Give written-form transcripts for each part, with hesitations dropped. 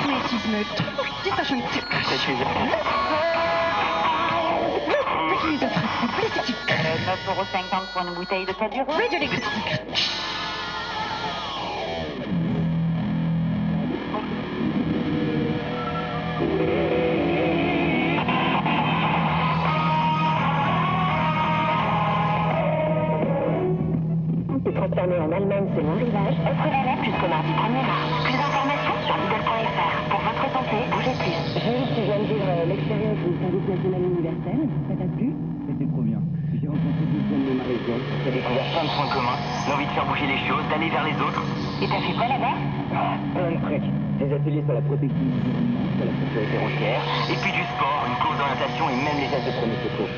magnétisme, distorsion, publicité, 9,50 € pour une bouteille de Cadure. radioélectricité. Transformé en Allemagne selon rivage, offre la lettre jusqu'au mardi 1er mars. Plus d'informations sur Lidl.fr. Pour votre santé, bougez plus. Jules, tu viens de vivre l'expérience du service national universel. Ça t'a plu? C'était trop bien. J'ai rencontré deux jeunes de ma région. J'ai découvert plein de points communs, l'envie de faire bouger les choses, d'aller vers les autres. Et t'as fait quoi là-bas? Plein de trucs. Des ateliers sur la protection du environnement, sur la sécurité routière. Et puis du sport, une course d'orientation et même les gestes de premier secours.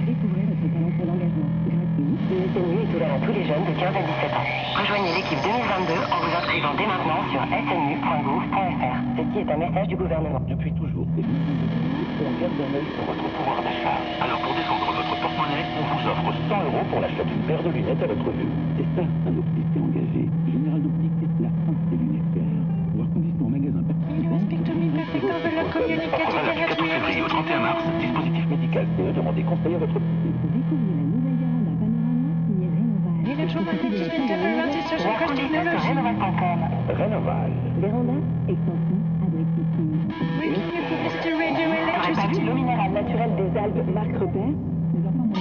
Découvrez votre talent pour l'engagement. Gratuit. Le SNU est ouvert à tous les jeunes de 15 à 17 ans. Rejoignez l'équipe 2022 en vous inscrivant dès maintenant sur snu.gouv.fr. Ceci est un message du gouvernement. Depuis toujours, c'est lui qui on garde un œil sur votre pouvoir d'achat. Alors pour défendre votre porte-monnaie, on vous offre 100 € pour l'achat d'une paire de lunettes à votre vue. C'est ça, un opticien engagé. Général d'Optique, c'est la France des lunettes claires. Voir conditions en magasin Offre valable du 14 février au 31 mars. Dispositif médical CE, demandez conseil à votre opticien. Découvrez la nouvelle véranda panorama signée Rénoval. L'électromagnétisme, 96 sur chaque technologie. Rénoval. Véranda, extension, abri piscine. Breaking news, publicité, radio, Réparti électricité. l'eau minérale naturelle des Alpes, Marc Repère. Les enfants n'ont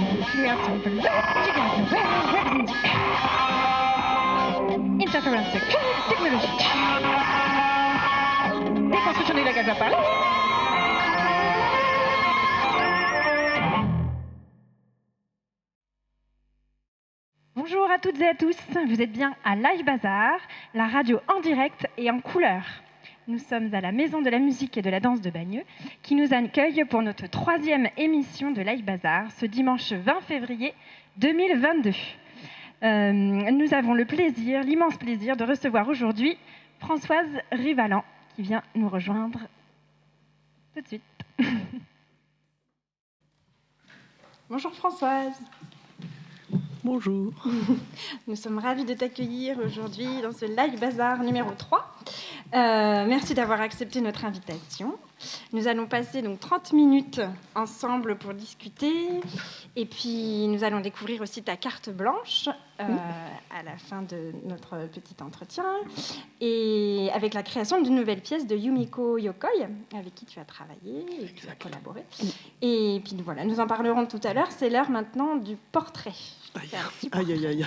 Interference, technologie. Déconstruction des lacs à Zapal. Bonjour à toutes et à tous, vous êtes bien à Live Bazar, la radio en direct et en couleur. Nous sommes à la Maison de la musique et de la danse de Bagneux, qui nous accueille pour notre 3e émission de Live Bazar, ce dimanche 20 février 2022. Nous avons le plaisir, l'immense plaisir de recevoir aujourd'hui Françoise Rivalan, qui vient nous rejoindre tout de suite. Bonjour Françoise. Bonjour. Nous sommes ravis de t'accueillir aujourd'hui dans ce Live Bazar numéro 3. Merci d'avoir accepté notre invitation. Nous allons passer donc 30 minutes ensemble pour discuter et puis nous allons découvrir aussi ta carte blanche à la fin de notre petit entretien et avec la création d'une nouvelle pièce de Yumiko Yokoi avec qui tu as travaillé et tu as collaboré. Et puis voilà, nous en parlerons tout à l'heure. C'est l'heure maintenant du portrait. Aïe, aïe, aïe.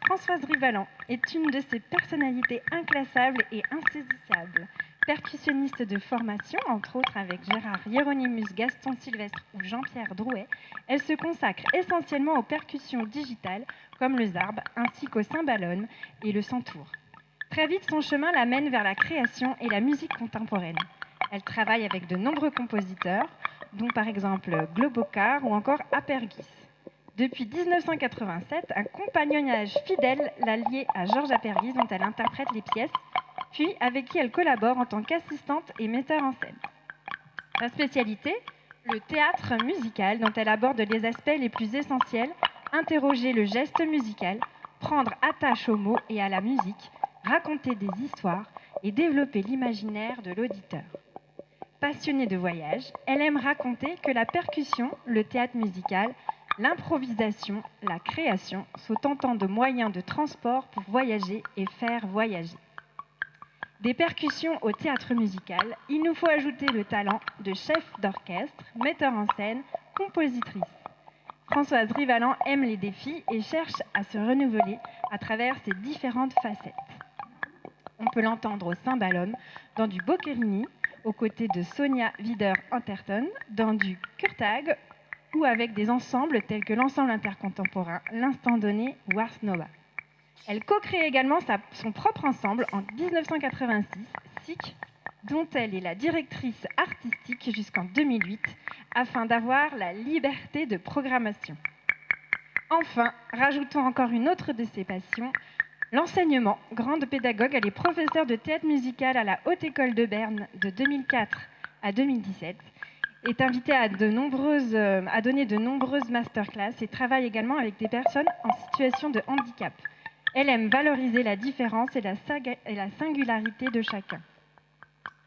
Françoise Rivalan est une de ces personnalités inclassables et insaisissables. Percussionniste de formation, entre autres avec Gérard Hieronymus, Gaston Sylvestre ou Jean-Pierre Drouet, elle se consacre essentiellement aux percussions digitales comme le zarb ainsi qu'au cymbalone et le santour. Très vite, son chemin l'amène vers la création et la musique contemporaine. Elle travaille avec de nombreux compositeurs, dont par exemple Globocar ou encore Apergis. Depuis 1987, un compagnonnage fidèle l'a liée à Georges Apergis, dont elle interprète les pièces, puis avec qui elle collabore en tant qu'assistante et metteur en scène. Sa spécialité, le théâtre musical, dont elle aborde les aspects les plus essentiels, interroger le geste musical, prendre attache aux mots et à la musique, raconter des histoires et développer l'imaginaire de l'auditeur. Passionnée de voyage, elle aime raconter que la percussion, le théâtre musical, l'improvisation, la création sont autant de moyens de transport pour voyager et faire voyager. Des percussions au théâtre musical, il nous faut ajouter le talent de chef d'orchestre, metteur en scène, compositrice. Françoise Rivalan aime les défis et cherche à se renouveler à travers ses différentes facettes. On peut l'entendre au cymbalum, dans du Boccherini, aux côtés de Sonia Wider-Anterton, dans du Kurtag, ou avec des ensembles tels que l'ensemble intercontemporain, l'Instant Donné ou Ars Nova. Elle co-crée également son propre ensemble en 1986, SIC, dont elle est la directrice artistique jusqu'en 2008, afin d'avoir la liberté de programmation. Enfin, rajoutons encore une autre de ses passions, l'enseignement. Grande pédagogue, elle est professeure de théâtre musical à la Haute École de Berne de 2004 à 2017. est invitée à donner de nombreuses masterclass et travaille également avec des personnes en situation de handicap. Elle aime valoriser la différence et la singularité de chacun.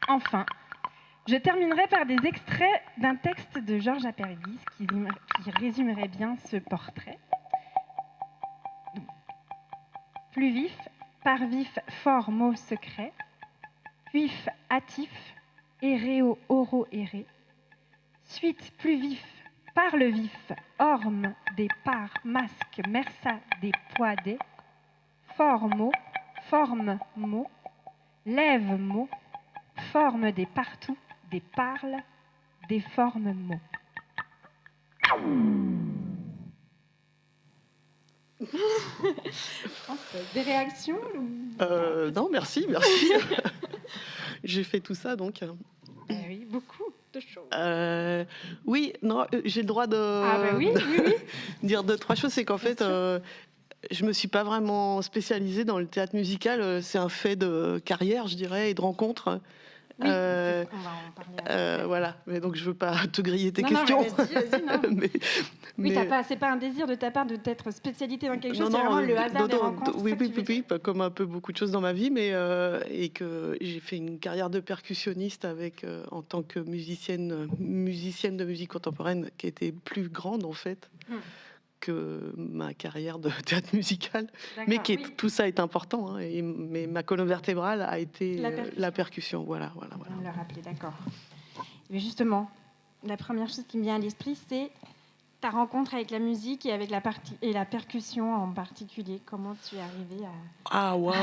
Enfin, je terminerai par des extraits d'un texte de Georges Apervis qui résumerait bien ce portrait. Plus vif, par vif, fort mot secret, puif, hâtif, éréo, oro, éré. Suite, plus vif, par le vif, orme, des parts, masque, mersa, des poids, des. Fort mot, forme, mot, lève, mot, forme des partout, des parles, des formes, mots. Des réactions Non, merci. J'ai fait tout ça, donc. Oui, beaucoup de choses. Oui, non, j'ai le droit de Oui. dire 2-3 choses. C'est qu'en fait, je me suis pas vraiment spécialisée dans le théâtre musical. C'est un fait de carrière, je dirais, et de rencontre. Oui, on va en parler après. Voilà, mais donc je veux pas te griller tes Non, questions. Vas-y, non. mais c'est pas un désir de ta part de t'être spécialité dans quelque chose, non, c'est vraiment le hasard des rencontres. Oui, comme un peu beaucoup de choses dans ma vie, mais et que j'ai fait une carrière de percussionniste avec en tant que musicienne de musique contemporaine qui était plus grande en fait que ma carrière de théâtre musical, mais tout ça est important. Hein, mais ma colonne vertébrale a été la percussion. Voilà. On l'a rappelé, d'accord. Mais justement, la première chose qui me vient à l'esprit, c'est ta rencontre avec la musique et avec la percussion en particulier. Comment tu es arrivée à... Ah, waouh.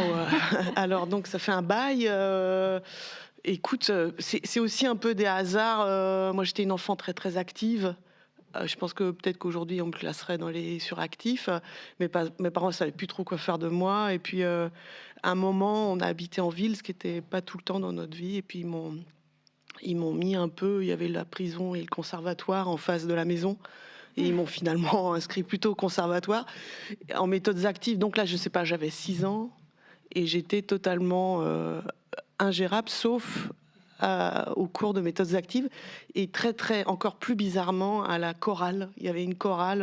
Alors, donc, ça fait un bail. Écoute, c'est aussi un peu des hasards. Moi, j'étais une enfant très, très active. Je pense que peut-être qu'aujourd'hui, on me classerait dans les suractifs. Mes parents ne savaient plus trop quoi faire de moi. Et puis, à un moment, on a habité en ville, ce qui n'était pas tout le temps dans notre vie. Et puis, ils m'ont mis un peu... Il y avait la prison et le conservatoire en face de la maison. Et ils m'ont finalement inscrit plutôt au conservatoire, en méthodes actives. Donc là, je ne sais pas, j'avais 6 ans. Et j'étais totalement ingérable, sauf... au cours de méthodes actives et très très encore plus bizarrement à la chorale. Il y avait une chorale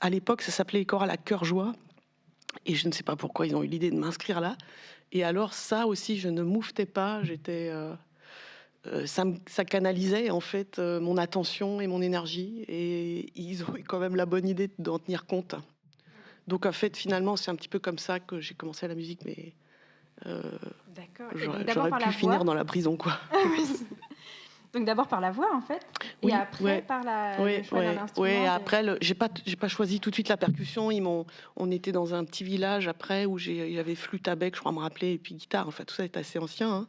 à l'époque, ça s'appelait chorale à cœur joie et je ne sais pas pourquoi ils ont eu l'idée de m'inscrire là. Et alors ça aussi, je ne mouffetais pas. J'étais ça canalisait en fait mon attention et mon énergie et ils ont eu quand même la bonne idée d'en tenir compte. Donc en fait finalement c'est un petit peu comme ça que j'ai commencé la musique, mais D'accord. J'aurais pu finir dans la prison, quoi. Donc d'abord par la voix, en fait, et après par le choix d'un instrument. Oui, après, j'ai pas choisi tout de suite la percussion. On était dans un petit village après où j'avais flûte à bec, je crois me rappeler, et puis guitare. Enfin, tout ça est assez ancien. Hein.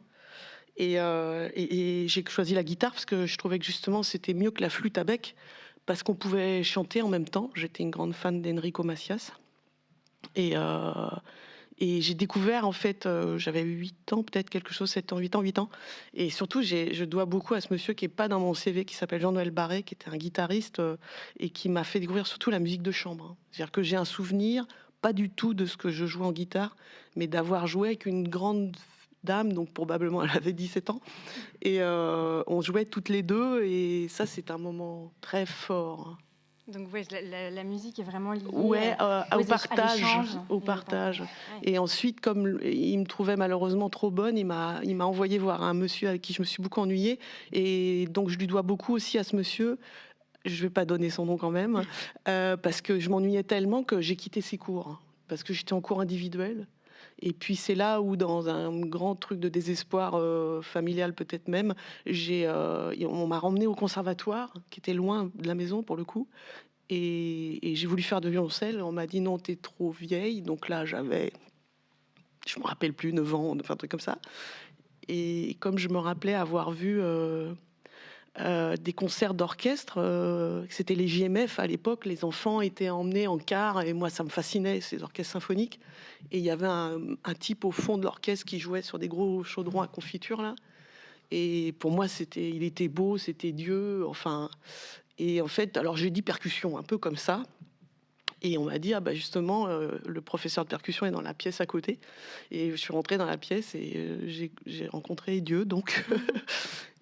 Et j'ai choisi la guitare parce que je trouvais que justement c'était mieux que la flûte à bec parce qu'on pouvait chanter en même temps. J'étais une grande fan d'Enrico Macias. Et j'ai découvert, en fait, j'avais 8 ans, peut-être quelque chose, 7 ans, 8 ans. Et surtout, je dois beaucoup à ce monsieur qui n'est pas dans mon CV, qui s'appelle Jean-Noël Barré, qui était un guitariste et qui m'a fait découvrir surtout la musique de chambre. Hein. C'est-à-dire que j'ai un souvenir, pas du tout de ce que je jouais en guitare, mais d'avoir joué avec une grande dame, donc probablement elle avait 17 ans. Et on jouait toutes les deux, et ça, c'est un moment très fort. Hein. Donc la musique est vraiment liée au partage. Au partage. Et ensuite, comme il me trouvait malheureusement trop bonne, il m'a envoyé voir un monsieur avec qui je me suis beaucoup ennuyée. Et donc je lui dois beaucoup aussi à ce monsieur. Je ne vais pas donner son nom quand même, parce que je m'ennuyais tellement que j'ai quitté ses cours, parce que j'étais en cours individuel. Et puis c'est là où, dans un grand truc de désespoir familial peut-être même, on m'a remmené au conservatoire, qui était loin de la maison pour le coup. Et j'ai voulu faire de violoncelle. On m'a dit non, t'es trop vieille. Donc là, j'avais, je me rappelle plus, 9 ans, enfin un truc comme ça. Et comme je me rappelais avoir vu des concerts d'orchestre, c'était les JMF à l'époque, les enfants étaient emmenés en car, et moi ça me fascinait, ces orchestres symphoniques. Et il y avait un type au fond de l'orchestre qui jouait sur des gros chaudrons à confiture là. Et pour moi, il était beau, c'était Dieu, enfin. Et en fait, alors j'ai dit percussion, un peu comme ça. Et on m'a dit, ah bah justement, le professeur de percussion est dans la pièce à côté. Et je suis rentrée dans la pièce et j'ai rencontré Dieu, donc.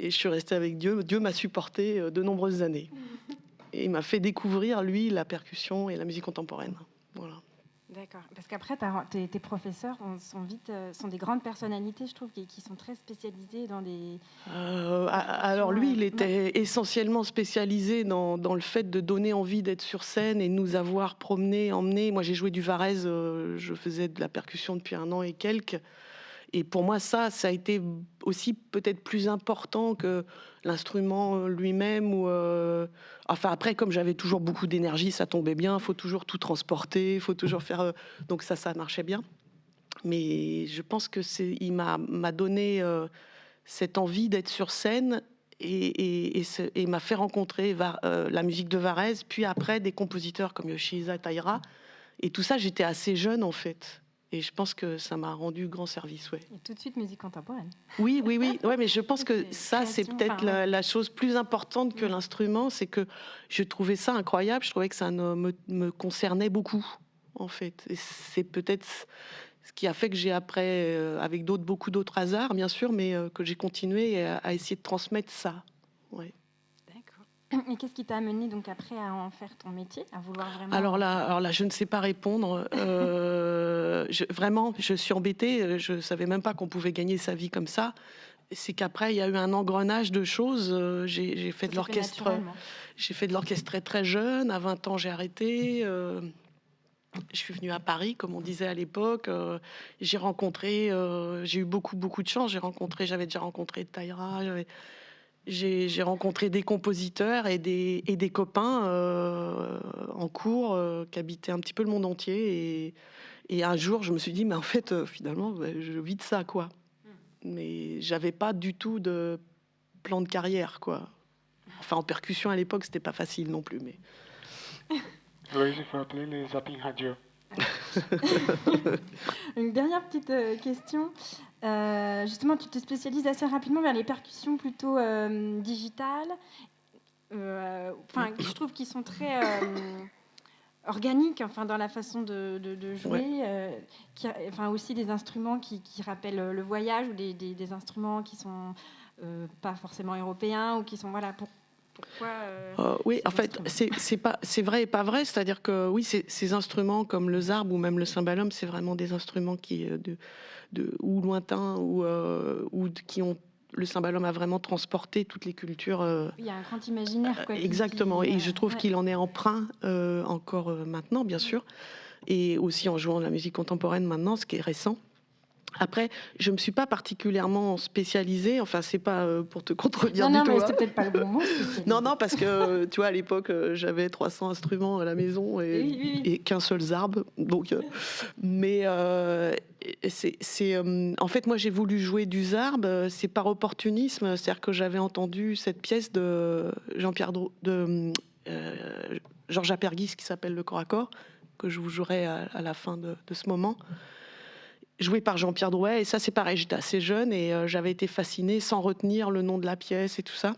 Et je suis restée avec Dieu. Dieu m'a supportée de nombreuses années. Et il m'a fait découvrir, lui, la percussion et la musique contemporaine. Voilà. D'accord. Parce qu'après, tes professeurs sont des grandes personnalités, je trouve, qui sont très spécialisées dans des... Alors lui, il était essentiellement spécialisé dans le fait de donner envie d'être sur scène et de nous avoir promenés, emmenés. Moi, j'ai joué du Varèse, je faisais de la percussion depuis 1 an et quelques. Et pour moi, ça a été aussi peut-être plus important que l'instrument lui-même. Enfin, après, comme j'avais toujours beaucoup d'énergie, ça tombait bien. Il faut toujours tout transporter, il faut toujours faire... Donc ça marchait bien. Mais je pense il m'a donné cette envie d'être sur scène et m'a fait rencontrer la musique de Varèse, puis après des compositeurs comme Yoshihisa Taira. Et tout ça, j'étais assez jeune, en fait. Et je pense que ça m'a rendu grand service, ouais. Et tout de suite musique contemporaine. Oui. Ouais, mais je pense que ça, c'est peut-être la chose plus importante que l'instrument, c'est que je trouvais ça incroyable. Je trouvais que ça me concernait beaucoup, en fait. Et c'est peut-être ce qui a fait que j'ai après, avec beaucoup d'autres hasards, bien sûr, mais que j'ai continué à essayer de transmettre ça. Ouais. Et qu'est-ce qui t'a amené donc après à en faire ton métier, à vouloir vraiment... Alors là, je ne sais pas répondre. Vraiment, je suis embêtée. Je ne savais même pas qu'on pouvait gagner sa vie comme ça. C'est qu'après, il y a eu un engrenage de choses. J'ai fait de l'orchestre. J'ai fait de l'orchestre très, très jeune. À 20 ans, j'ai arrêté. Je suis venue à Paris, comme on disait à l'époque. J'ai rencontré... j'ai eu beaucoup de chance. J'avais déjà rencontré Taira. J'ai rencontré des compositeurs et des copains en cours qui habitaient un petit peu le monde entier. Et un jour, je me suis dit, mais en fait, finalement, je vis de ça, quoi. Mais j'avais pas du tout de plan de carrière, quoi. Enfin, en percussion, à l'époque, c'était pas facile non plus, mais... Oui, il faut appeler les zapping radio. Une dernière petite question. Justement, tu te spécialises assez rapidement vers les percussions plutôt digitales. Je trouve qu'ils sont très organiques, dans la façon de jouer. Aussi des instruments qui rappellent le voyage ou des instruments qui sont pas forcément européens ou qui sont oui, en fait, c'est vrai et pas vrai. C'est-à-dire que oui, ces instruments comme le zarb ou même le cymbalum, c'est vraiment des instruments qui ou lointains ou qui ont... Le cymbalum a vraiment transporté toutes les cultures. Il y a un grand imaginaire, quoi. Exactement, et je trouve qu'il en est emprunt encore maintenant, bien sûr, et aussi en jouant de la musique contemporaine maintenant, ce qui est récent. Après, je ne me suis pas particulièrement spécialisée, enfin, c'est pas pour te contredire du tout. Non, mais c'est peut-être pas le bon mot. Non, parce que, tu vois, à l'époque, j'avais 300 instruments à la maison et qu'un seul zarb. Donc, mais en fait, moi, j'ai voulu jouer du zarb, c'est par opportunisme, c'est-à-dire que j'avais entendu cette pièce de Georges Apergis qui s'appelle Le corps à corps, que je vous jouerai à la fin de ce moment. Joué par Jean-Pierre Drouet, et ça c'est pareil, j'étais assez jeune et j'avais été fascinée sans retenir le nom de la pièce et tout ça.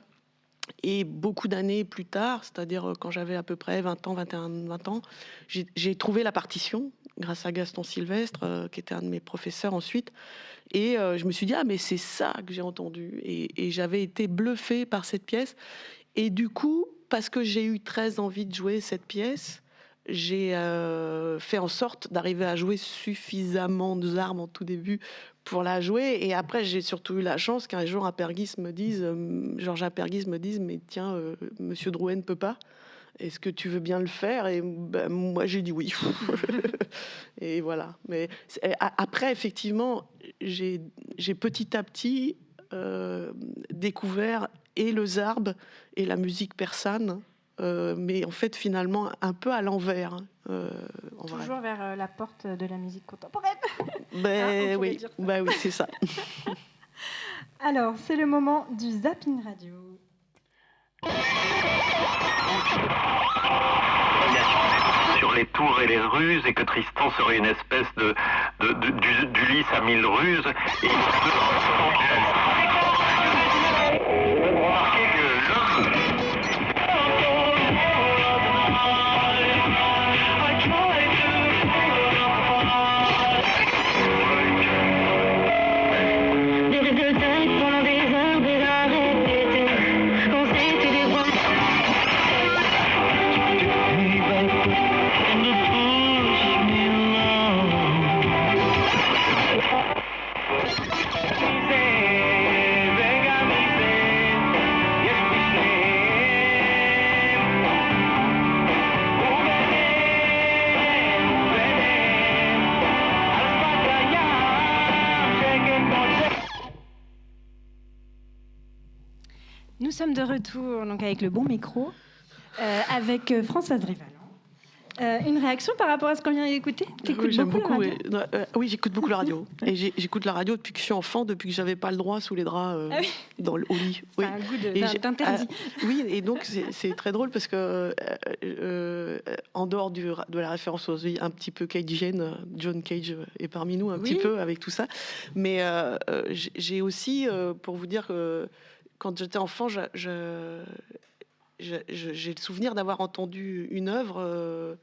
Et beaucoup d'années plus tard, c'est-à-dire quand j'avais à peu près 20 ans, j'ai trouvé la partition grâce à Gaston Sylvestre, qui était un de mes professeurs ensuite. Et je me suis dit, ah mais c'est ça que j'ai entendu. Et j'avais été bluffée par cette pièce. Et du coup, parce que j'ai eu très envie de jouer cette pièce, j'ai fait en sorte d'arriver à jouer suffisamment de zarb en tout début pour la jouer. Et après, j'ai surtout eu la chance qu'un jour, Georges Apergis me dise, mais tiens, Monsieur Drouet ne peut pas. Est-ce que tu veux bien le faire? Et moi, j'ai dit oui. Et voilà. Mais après, effectivement, j'ai petit à petit découvert et le zarb et la musique persane. Mais en fait, finalement, un peu à l'envers. Toujours vers la porte de la musique contemporaine. Oui, c'est ça. Alors, c'est le moment du zapping radio. Sur les tours et les ruses, et que Tristan serait une espèce d'Ulysse à 1000 ruses. Et remarquez que l'homme... sommes de retour donc avec le bon micro, avec Françoise Rivalan. Une réaction par rapport à ce qu'on vient d'écouter? Oui, j'aime beaucoup. La radio Oui, j'écoute beaucoup la radio. Et j'écoute la radio depuis que je suis enfant, depuis que j'avais pas le droit sous les draps au lit. C'est un goût d'interdit. Oui, et donc c'est très drôle parce que en dehors de la référence aux un petit peu cage'ienne, John Cage est parmi nous un petit peu avec tout ça. Mais j'ai aussi, pour vous dire que quand j'étais enfant, j'ai le souvenir d'avoir entendu une œuvre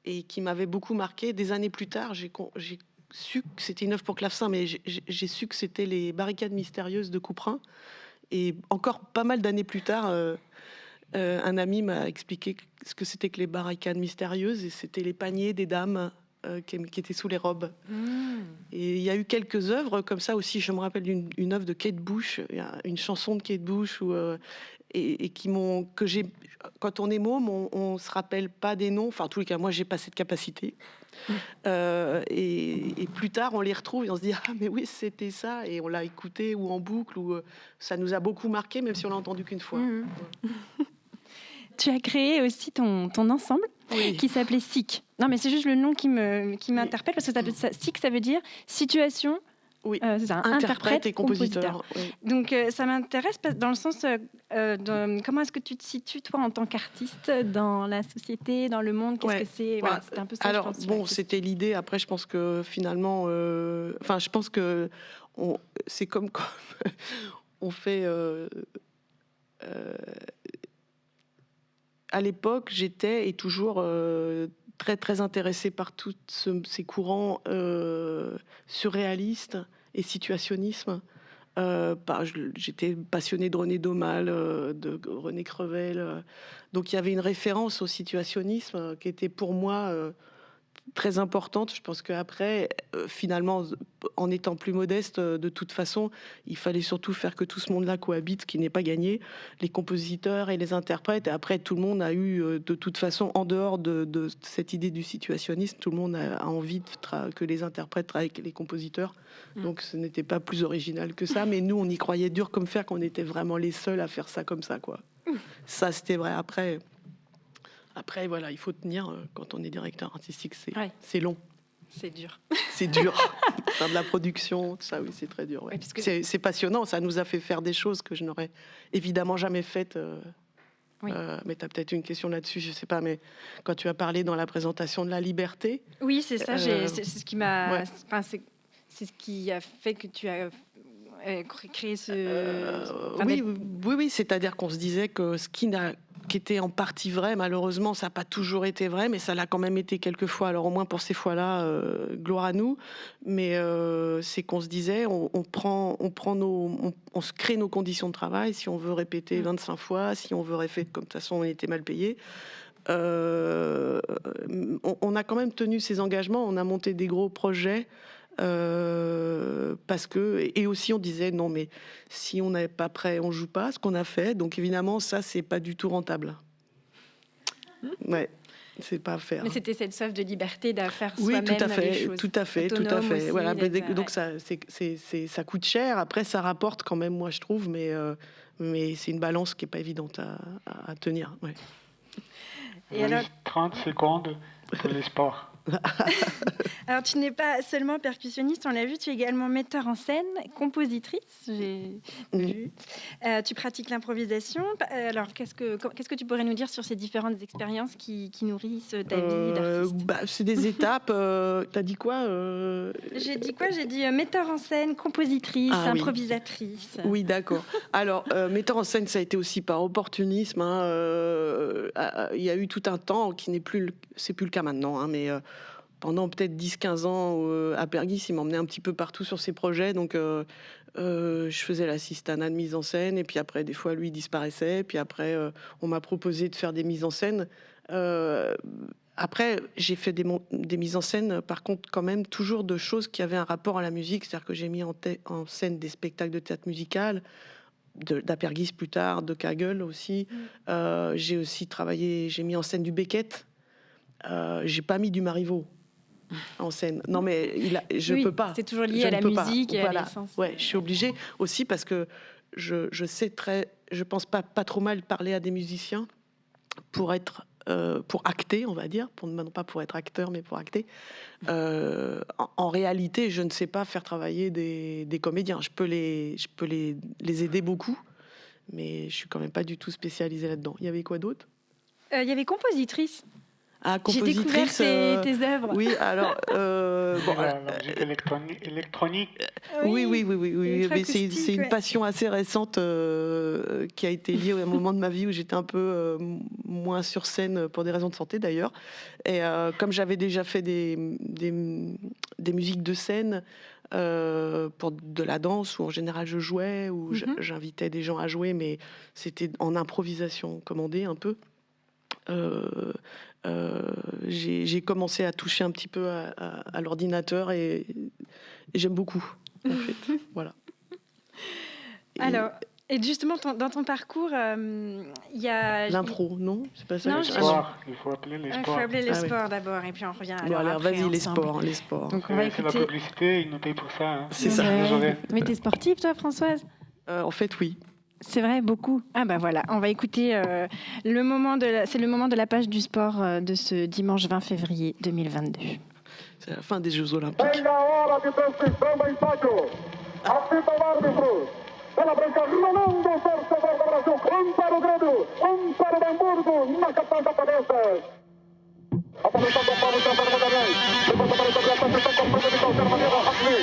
et qui m'avait beaucoup marqué. Des années plus tard, j'ai su que c'était une œuvre pour clavecin, mais j'ai su que c'était les Barricades mystérieuses de Couperin. Et encore pas mal d'années plus tard, un ami m'a expliqué ce que c'était que les Barricades mystérieuses, et c'était les paniers des dames qui étaient sous les robes. Et il y a eu quelques œuvres comme ça aussi. Je me rappelle d'une œuvre de Kate Bush, une chanson de Kate Bush et que j'ai. Quand on est môme, on se rappelle pas des noms. Enfin, en tous les cas, moi, j'ai pas cette capacité. Et plus tard, on les retrouve et on se dit ah mais oui, c'était ça. Et on l'a écouté ou en boucle ou ça nous a beaucoup marqué, même si on l'a entendu qu'une fois. Tu as créé aussi ton ensemble qui s'appelait SIC. Non, mais c'est juste le nom qui m'interpelle parce que SIC, ça veut dire situation. Oui, c'est ça, interprète et compositeur. Oui. Donc ça m'intéresse dans le sens comment est-ce que tu te situes toi en tant qu'artiste dans la société, dans le monde, qu'est-ce que c'est voilà, c'était un peu ça. Alors c'était l'idée. Après, je pense que finalement, je pense que c'est comme quand on fait. À l'époque, j'étais et toujours très très intéressée par tous ces courants surréalistes et situationnisme. J'étais passionnée de René Daumal, de René Crevel. Donc il y avait une référence au situationnisme qui était pour moi très importante. Je pense qu'après, finalement, en étant plus modeste, de toute façon, il fallait surtout faire que tout ce monde-là cohabite, ce qui n'est pas gagné, les compositeurs et les interprètes. Et après, tout le monde a eu, de toute façon, en dehors de cette idée du situationnisme, tout le monde a envie que les interprètes travaillent avec les compositeurs. Donc, ce n'était pas plus original que ça. Mais nous, on y croyait dur comme fer qu'on était vraiment les seuls à faire ça comme ça, quoi. Ça, c'était vrai. Après, voilà, il faut tenir quand on est directeur artistique, c'est long. C'est dur. C'est dur. Faire de la production, tout ça, oui, c'est très dur. Ouais. Oui, c'est passionnant, ça nous a fait faire des choses que je n'aurais évidemment jamais faites. Mais tu as peut-être une question là-dessus, je ne sais pas, mais quand tu as parlé dans la présentation de la liberté... Oui, c'est ça, c'est ce qui m'a... Enfin, c'est ce qui a fait que tu as... créer ce... Oui, c'est-à-dire qu'on se disait que ce qui était en partie vrai, malheureusement, ça n'a pas toujours été vrai, mais ça l'a quand même été quelques fois. Alors au moins pour ces fois-là, gloire à nous. Mais c'est qu'on se disait, on se crée nos conditions de travail. Si on veut répéter 25 fois, si on veut répéter, comme de toute façon on était mal payé. On a quand même tenu ces engagements. On a monté des gros projets. Parce que, et aussi on disait non, mais si on n'est pas prêt, on joue pas, ce qu'on a fait. Donc évidemment, ça, c'est pas du tout rentable. Ouais, c'est pas à faire. Mais c'était cette soif de liberté d'à faire soi-même les choses. Tout à fait. Aussi, voilà, donc ça coûte cher. Après, ça rapporte quand même, moi je trouve, mais c'est une balance qui est pas évidente à tenir. Ouais. Et alors... 30 secondes pour les sports. Alors, tu n'es pas seulement percussionniste, on l'a vu, tu es également metteur en scène, compositrice, j'ai vu. Tu pratiques l'improvisation. Alors, qu'est-ce que tu pourrais nous dire sur ces différentes expériences qui nourrissent ta vie d'artiste? C'est des étapes. T'as dit quoi J'ai dit quoi? J'ai dit metteur en scène, compositrice, improvisatrice. Oui, d'accord. Alors, metteur en scène, ça a été aussi par opportunisme. Il y a eu tout un temps qui n'est plus... C'est plus le cas maintenant, mais... pendant peut-être 10-15 ans, à Perguis, il m'emmenait un petit peu partout sur ses projets. Donc, je faisais l'assistanat de mise en scène. Et puis après, des fois, lui disparaissait. Puis après, on m'a proposé de faire des mises en scène. Après, j'ai fait des mises en scène, par contre, quand même, toujours de choses qui avaient un rapport à la musique. C'est-à-dire que j'ai mis en scène des spectacles de théâtre musical, d'Aperguis plus tard, de Kagel aussi. J'ai aussi travaillé, j'ai mis en scène du Beckett. J'ai pas mis du Marivaux en scène. Non, mais je peux pas. C'est toujours lié à la musique et à voilà. l'essence. Ouais, je suis obligée aussi parce que je sais je pense pas trop mal parler à des musiciens pour acter, on va dire, non pas pour être acteur, mais pour acter. En réalité, je ne sais pas faire travailler des comédiens. Je peux les aider beaucoup, mais je suis quand même pas du tout spécialisée là-dedans. Il y avait quoi d'autre ? Il y avait compositrice. Ah, J'ai découvert tes œuvres. Oui, alors... La musique électronique. Oui, mais c'est une ouais. passion assez récente qui a été liée à un moment de ma vie où j'étais un peu moins sur scène pour des raisons de santé d'ailleurs. Et comme j'avais déjà fait des musiques de scène pour de la danse où en général je jouais, où j'invitais des gens à jouer, mais c'était en improvisation commandée un peu. J'ai commencé à toucher un petit peu à l'ordinateur et j'aime beaucoup en fait. Voilà. Alors, et justement dans ton parcours, il y a l'impro, non, c'est pas ça. Non, Il faut appeler les il faut sports. appeler les Ah oui. sports d'abord et puis on revient. Bon, alors après, vas-y, les ensemble. sports. Donc on va C'est la écouter. publicité, ils nous payent pour ça. Hein. C'est ça. Désolé. Mais t'es sportive toi, Françoise? En fait, oui. C'est vrai, beaucoup. Ah bah voilà, on va écouter c'est le moment de la page du sport de ce dimanche 20 février 2022. C'est la fin des Jeux Olympiques. Chega a hora de transmissão do estádio. Apita o árbitro. Pela branca, Ronaldo, torcedor do Brasil. Para o Grêmio, para o Hamburgo, na capital japonesa. A posição do Paulo César Magalhães. Depois para o Gabriel, a posição completa de qualquer maneira, Hakimi.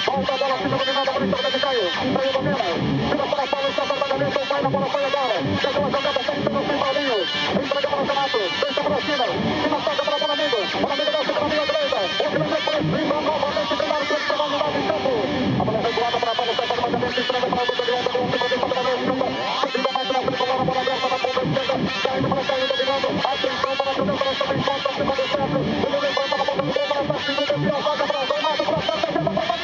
Volta a bola, fica dominada por Inter de Caio. Caio domina. Tira para Paulo César Magalhães, o pai da bola foi agora. Chegou a jogada, sempre no sem Paulinho. Entrega para o Renato, deixa para a China. China toca para o Bonamigo. Bonamigo desce para a linha direita. O Grêmio por cima, novamente primeiro que está unidade em campo. A bola regulada para Paulo César Magalhães, entrega para o Gabriel, para o último de para a esquerda. Ainda mais na frente, a bola aberta na ponta esquerda. Caindo para Caio dominando. Atenção para a jogada, para o também conta, acima do centro. Ele levanta na ponta do gol, para a segunda, desvia a vaga para o Renato, para a certa, chega para o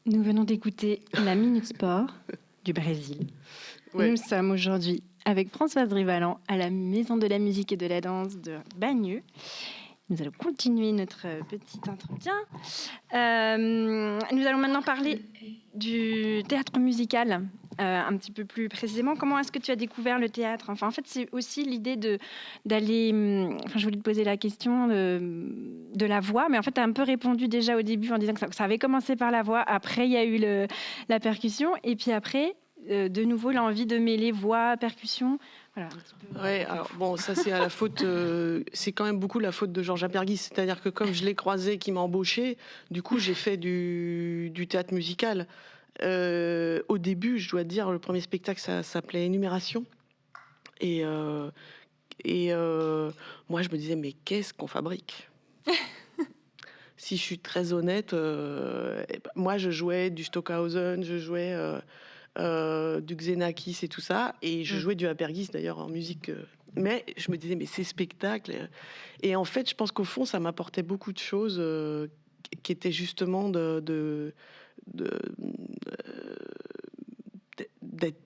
Nous venons d'écouter la Minute Sport du Brésil. Ouais. Nous sommes aujourd'hui avec Françoise Rivalan à la Maison de la musique et de la danse de Bagneux. Nous allons continuer notre petit entretien. Nous allons maintenant parler du théâtre musical, un petit peu plus précisément. Comment est-ce que tu as découvert le théâtre ? Enfin, en fait, c'est aussi l'idée d'aller... Enfin, je voulais te poser la question de la voix, mais en fait, tu as un peu répondu déjà au début en disant que ça avait commencé par la voix. Après, il y a eu la percussion. Et puis après, de nouveau, l'envie de mêler voix, percussion... Voilà, un petit peu. Ouais, alors bon, ça c'est à la faute, c'est quand même beaucoup la faute de Georges Apergis. C'est-à-dire que comme je l'ai croisé, qui m'a embauché, du coup j'ai fait du théâtre musical. Au début, je dois dire, le premier spectacle, ça s'appelait Énumération. Et moi, je me disais, mais qu'est-ce qu'on fabrique ? Si je suis très honnête, moi je jouais du Stockhausen, je jouais du Xenakis et tout ça, et je jouais du Apergis d'ailleurs en musique. Mais je me disais, mais ces spectacles. Et en fait, je pense qu'au fond, ça m'apportait beaucoup de choses qui étaient justement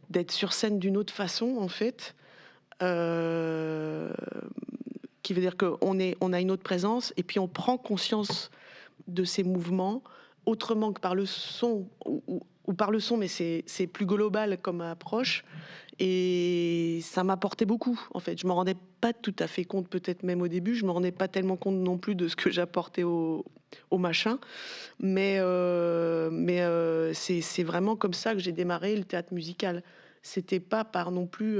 d'être sur scène d'une autre façon, en fait. Qui veut dire qu'on a une autre présence, et puis on prend conscience de ces mouvements autrement que par le son, ou par le son, mais c'est plus global comme approche. Et ça m'apportait beaucoup, en fait. Je ne me rendais pas tout à fait compte, peut-être même au début. Je ne me rendais pas tellement compte non plus de ce que j'apportais au machin. Mais c'est vraiment comme ça que j'ai démarré le théâtre musical. C'était pas par non plus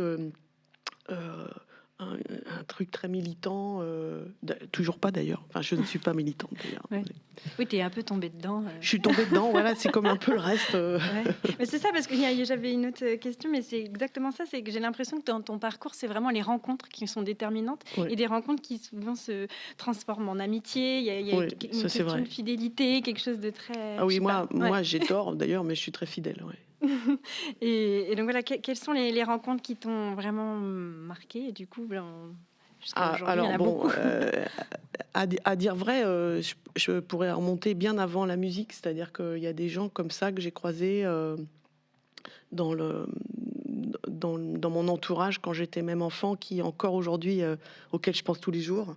un truc très militant. Toujours pas, d'ailleurs. Enfin, je ne suis pas militante, d'ailleurs. Ouais. Oui, tu es un peu tombée dedans. Je suis tombée dedans, voilà, c'est comme un peu le reste. Ouais. Mais c'est ça, parce que j'avais une autre question, mais c'est exactement ça, c'est que j'ai l'impression que dans ton parcours, c'est vraiment les rencontres qui sont déterminantes, Ouais. et des rencontres qui souvent se transforment en amitié. Il y a Oui, une ça, c'est question vrai. de fidélité, quelque chose de très... Ah oui, je sais moi pas. Ouais. j'ai tort, d'ailleurs, mais je suis très fidèle, ouais. Et donc voilà, quelles sont les rencontres qui t'ont vraiment marqué? Et du coup, jusqu'à aujourd'hui, il y en a beaucoup. À dire vrai, je pourrais remonter bien avant la musique, c'est-à-dire qu'il y a des gens comme ça que j'ai croisés dans mon entourage quand j'étais même enfant, qui encore aujourd'hui, auxquels je pense tous les jours,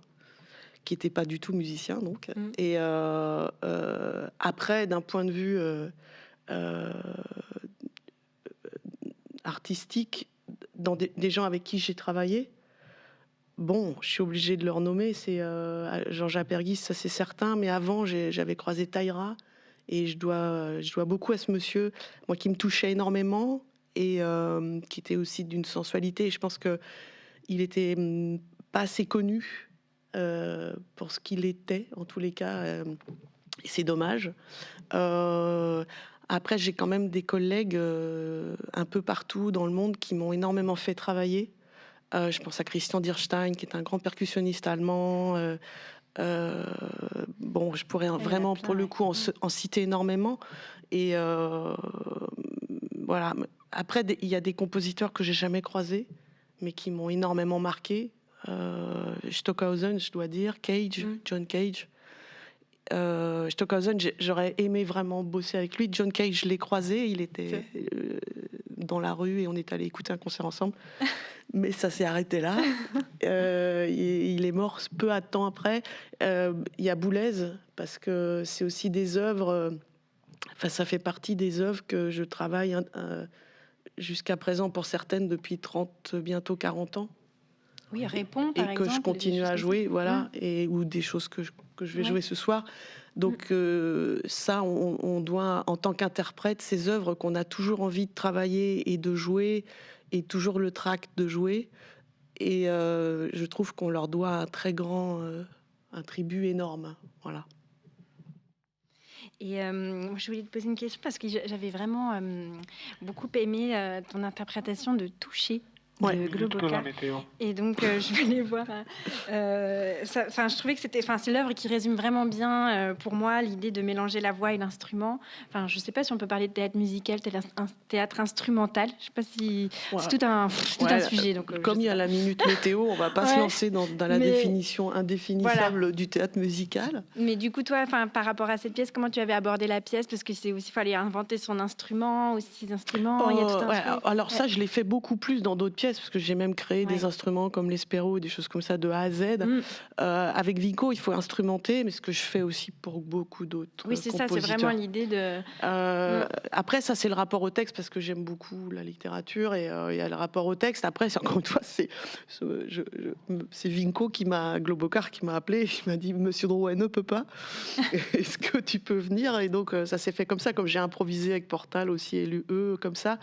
qui n'étaient pas du tout musiciens donc. Et après, d'un point de vue artistique, dans des gens avec qui j'ai travaillé, bon, je suis obligée de leur nommer, c'est Georges Apergis, ça c'est certain, mais avant j'avais croisé Taïra, et je dois beaucoup à ce monsieur, moi, qui me touchait énormément, et qui était aussi d'une sensualité, et je pense qu'il était pas assez connu pour ce qu'il était, en tous les cas, et c'est dommage. Après, j'ai quand même des collègues un peu partout dans le monde qui m'ont énormément fait travailler. Je pense à Christian Dierstein, qui est un grand percussionniste allemand. Bon, je pourrais vraiment, pour le coup, en citer énormément. Et voilà. Après, il y a des compositeurs que j'ai jamais croisés, mais qui m'ont énormément marqué. Stockhausen, je dois dire, Cage, John Cage. Stockhausen, j'aurais aimé vraiment bosser avec lui. John Cage, je l'ai croisé, il était dans la rue et on est allé écouter un concert ensemble. Mais ça s'est arrêté là. Il est mort peu à temps après. Il y a Boulez, parce que c'est aussi des œuvres. Enfin, ça fait partie des œuvres que je travaille jusqu'à présent pour certaines depuis 30, bientôt 40 ans. Oui, Répond, par exemple. Et que je continue à jouer, voilà, ou des choses que je vais jouer ce soir. Donc ça, on doit, en tant qu'interprète, ces œuvres qu'on a toujours envie de travailler et de jouer, et toujours le trac de jouer. Et je trouve qu'on leur doit un très grand, un tribut énorme, voilà. Et je voulais te poser une question parce que j'avais vraiment beaucoup aimé ton interprétation de Toucher de Globoka. Et donc je voulais voir je trouvais que c'est l'œuvre qui résume vraiment bien pour moi l'idée de mélanger la voix et l'instrument. Enfin, je sais pas si on peut parler de théâtre musical, théâtre instrumental, je sais pas si c'est tout un sujet, donc comme il y a la minute météo, on va pas se lancer dans la définition indéfinissable du théâtre musical. Mais du coup, toi, par rapport à cette pièce, comment tu avais abordé la pièce? Parce que c'est aussi, fallait inventer son instrument, aussi d'instruments, il y a tout un alors ça, je l'ai fait beaucoup plus dans d'autres pièces, parce que j'ai même créé des instruments comme l'espéro, des choses comme ça de A à Z. Avec Vico, il faut instrumenter, mais ce que je fais aussi pour beaucoup d'autres compositeurs. Ça, c'est vraiment l'idée de... Après, ça, c'est le rapport au texte, parce que j'aime beaucoup la littérature, et il y a le rapport au texte. Après, encore une fois, c'est Vinco Globocar qui m'a appelé, et qui m'a dit « Monsieur Drouet ne peut pas, est-ce que tu peux venir ?» Et donc, ça s'est fait comme ça, comme j'ai improvisé avec Portal aussi, et l'UE, comme ça.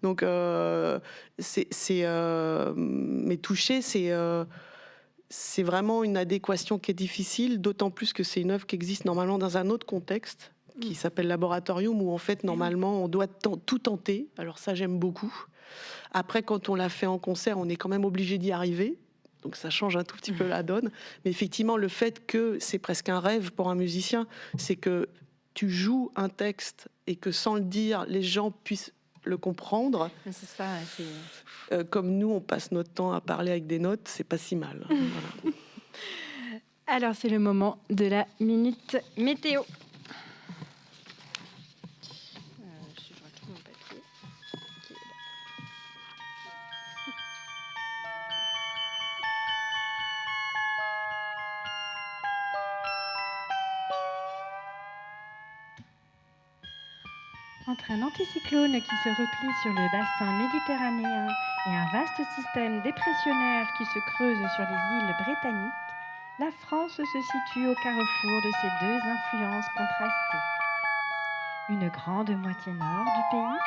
Donc, mais Toucher, c'est vraiment une adéquation qui est difficile, d'autant plus que c'est une œuvre qui existe normalement dans un autre contexte, qui s'appelle Laboratorium, où en fait, normalement, on doit tout tenter. Alors ça, j'aime beaucoup. Après, quand on l'a fait en concert, on est quand même obligé d'y arriver. Donc ça change un tout petit peu la donne. Mais effectivement, le fait que c'est presque un rêve pour un musicien, c'est que tu joues un texte et que sans le dire, les gens puissent le comprendre. C'est ça. Comme nous, on passe notre temps à parler avec des notes, c'est pas si mal. Voilà. Alors, c'est le moment de la minute météo. Je retrouve mon papier. Qui est là. Entre un anticyclone qui se replie sur le bassin méditerranéen et un vaste système dépressionnaire qui se creuse sur les îles britanniques, la France se situe au carrefour de ces deux influences contrastées. Une grande moitié nord du pays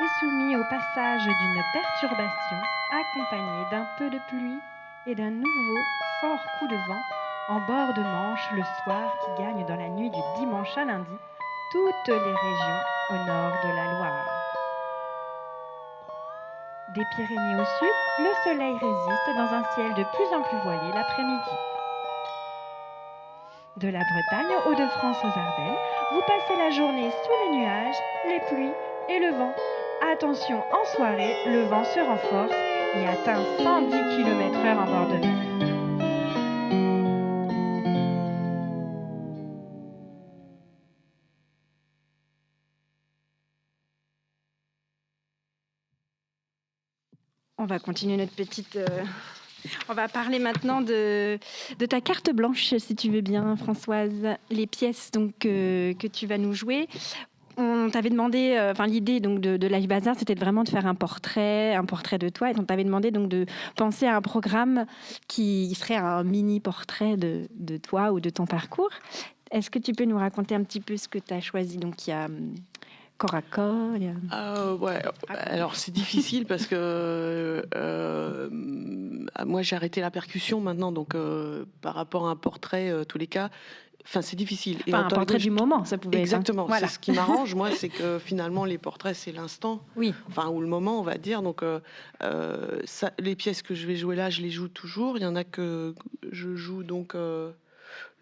est soumise au passage d'une perturbation accompagnée d'un peu de pluie et d'un nouveau fort coup de vent en bord de Manche le soir qui gagne dans la nuit du dimanche à lundi toutes les régions au nord de la Loire. Des Pyrénées au sud, le soleil résiste dans un ciel de plus en plus voilé l'après-midi. De la Bretagne aux Hauts-de-France aux Ardennes, vous passez la journée sous les nuages, les pluies et le vent, Attention, en soirée, le vent se renforce et atteint 110 km/h en bord de mer. On va continuer notre petite... On va parler maintenant de ta carte blanche, si tu veux bien, Françoise. Les pièces donc, que tu vas nous jouer. On t'avait demandé, l'idée donc de Live Bazar, c'était vraiment de faire un portrait de toi. Et on t'avait demandé donc de penser à un programme qui serait un mini portrait de toi ou de ton parcours. Est-ce que tu peux nous raconter un petit peu ce que tu as choisi? Donc il y a corps à corps. Ouais. Alors c'est difficile parce que moi j'ai arrêté la percussion maintenant, donc par rapport à un portrait, tous les cas. Enfin, c'est difficile. Et un portrait du moment, ça pouvait Exactement. être. Voilà. C'est ce qui m'arrange, moi, c'est que finalement, les portraits, c'est l'instant. Oui. Enfin, ou le moment, on va dire. Donc, les pièces que je vais jouer là, je les joue toujours. Il y en a que je joue, donc, le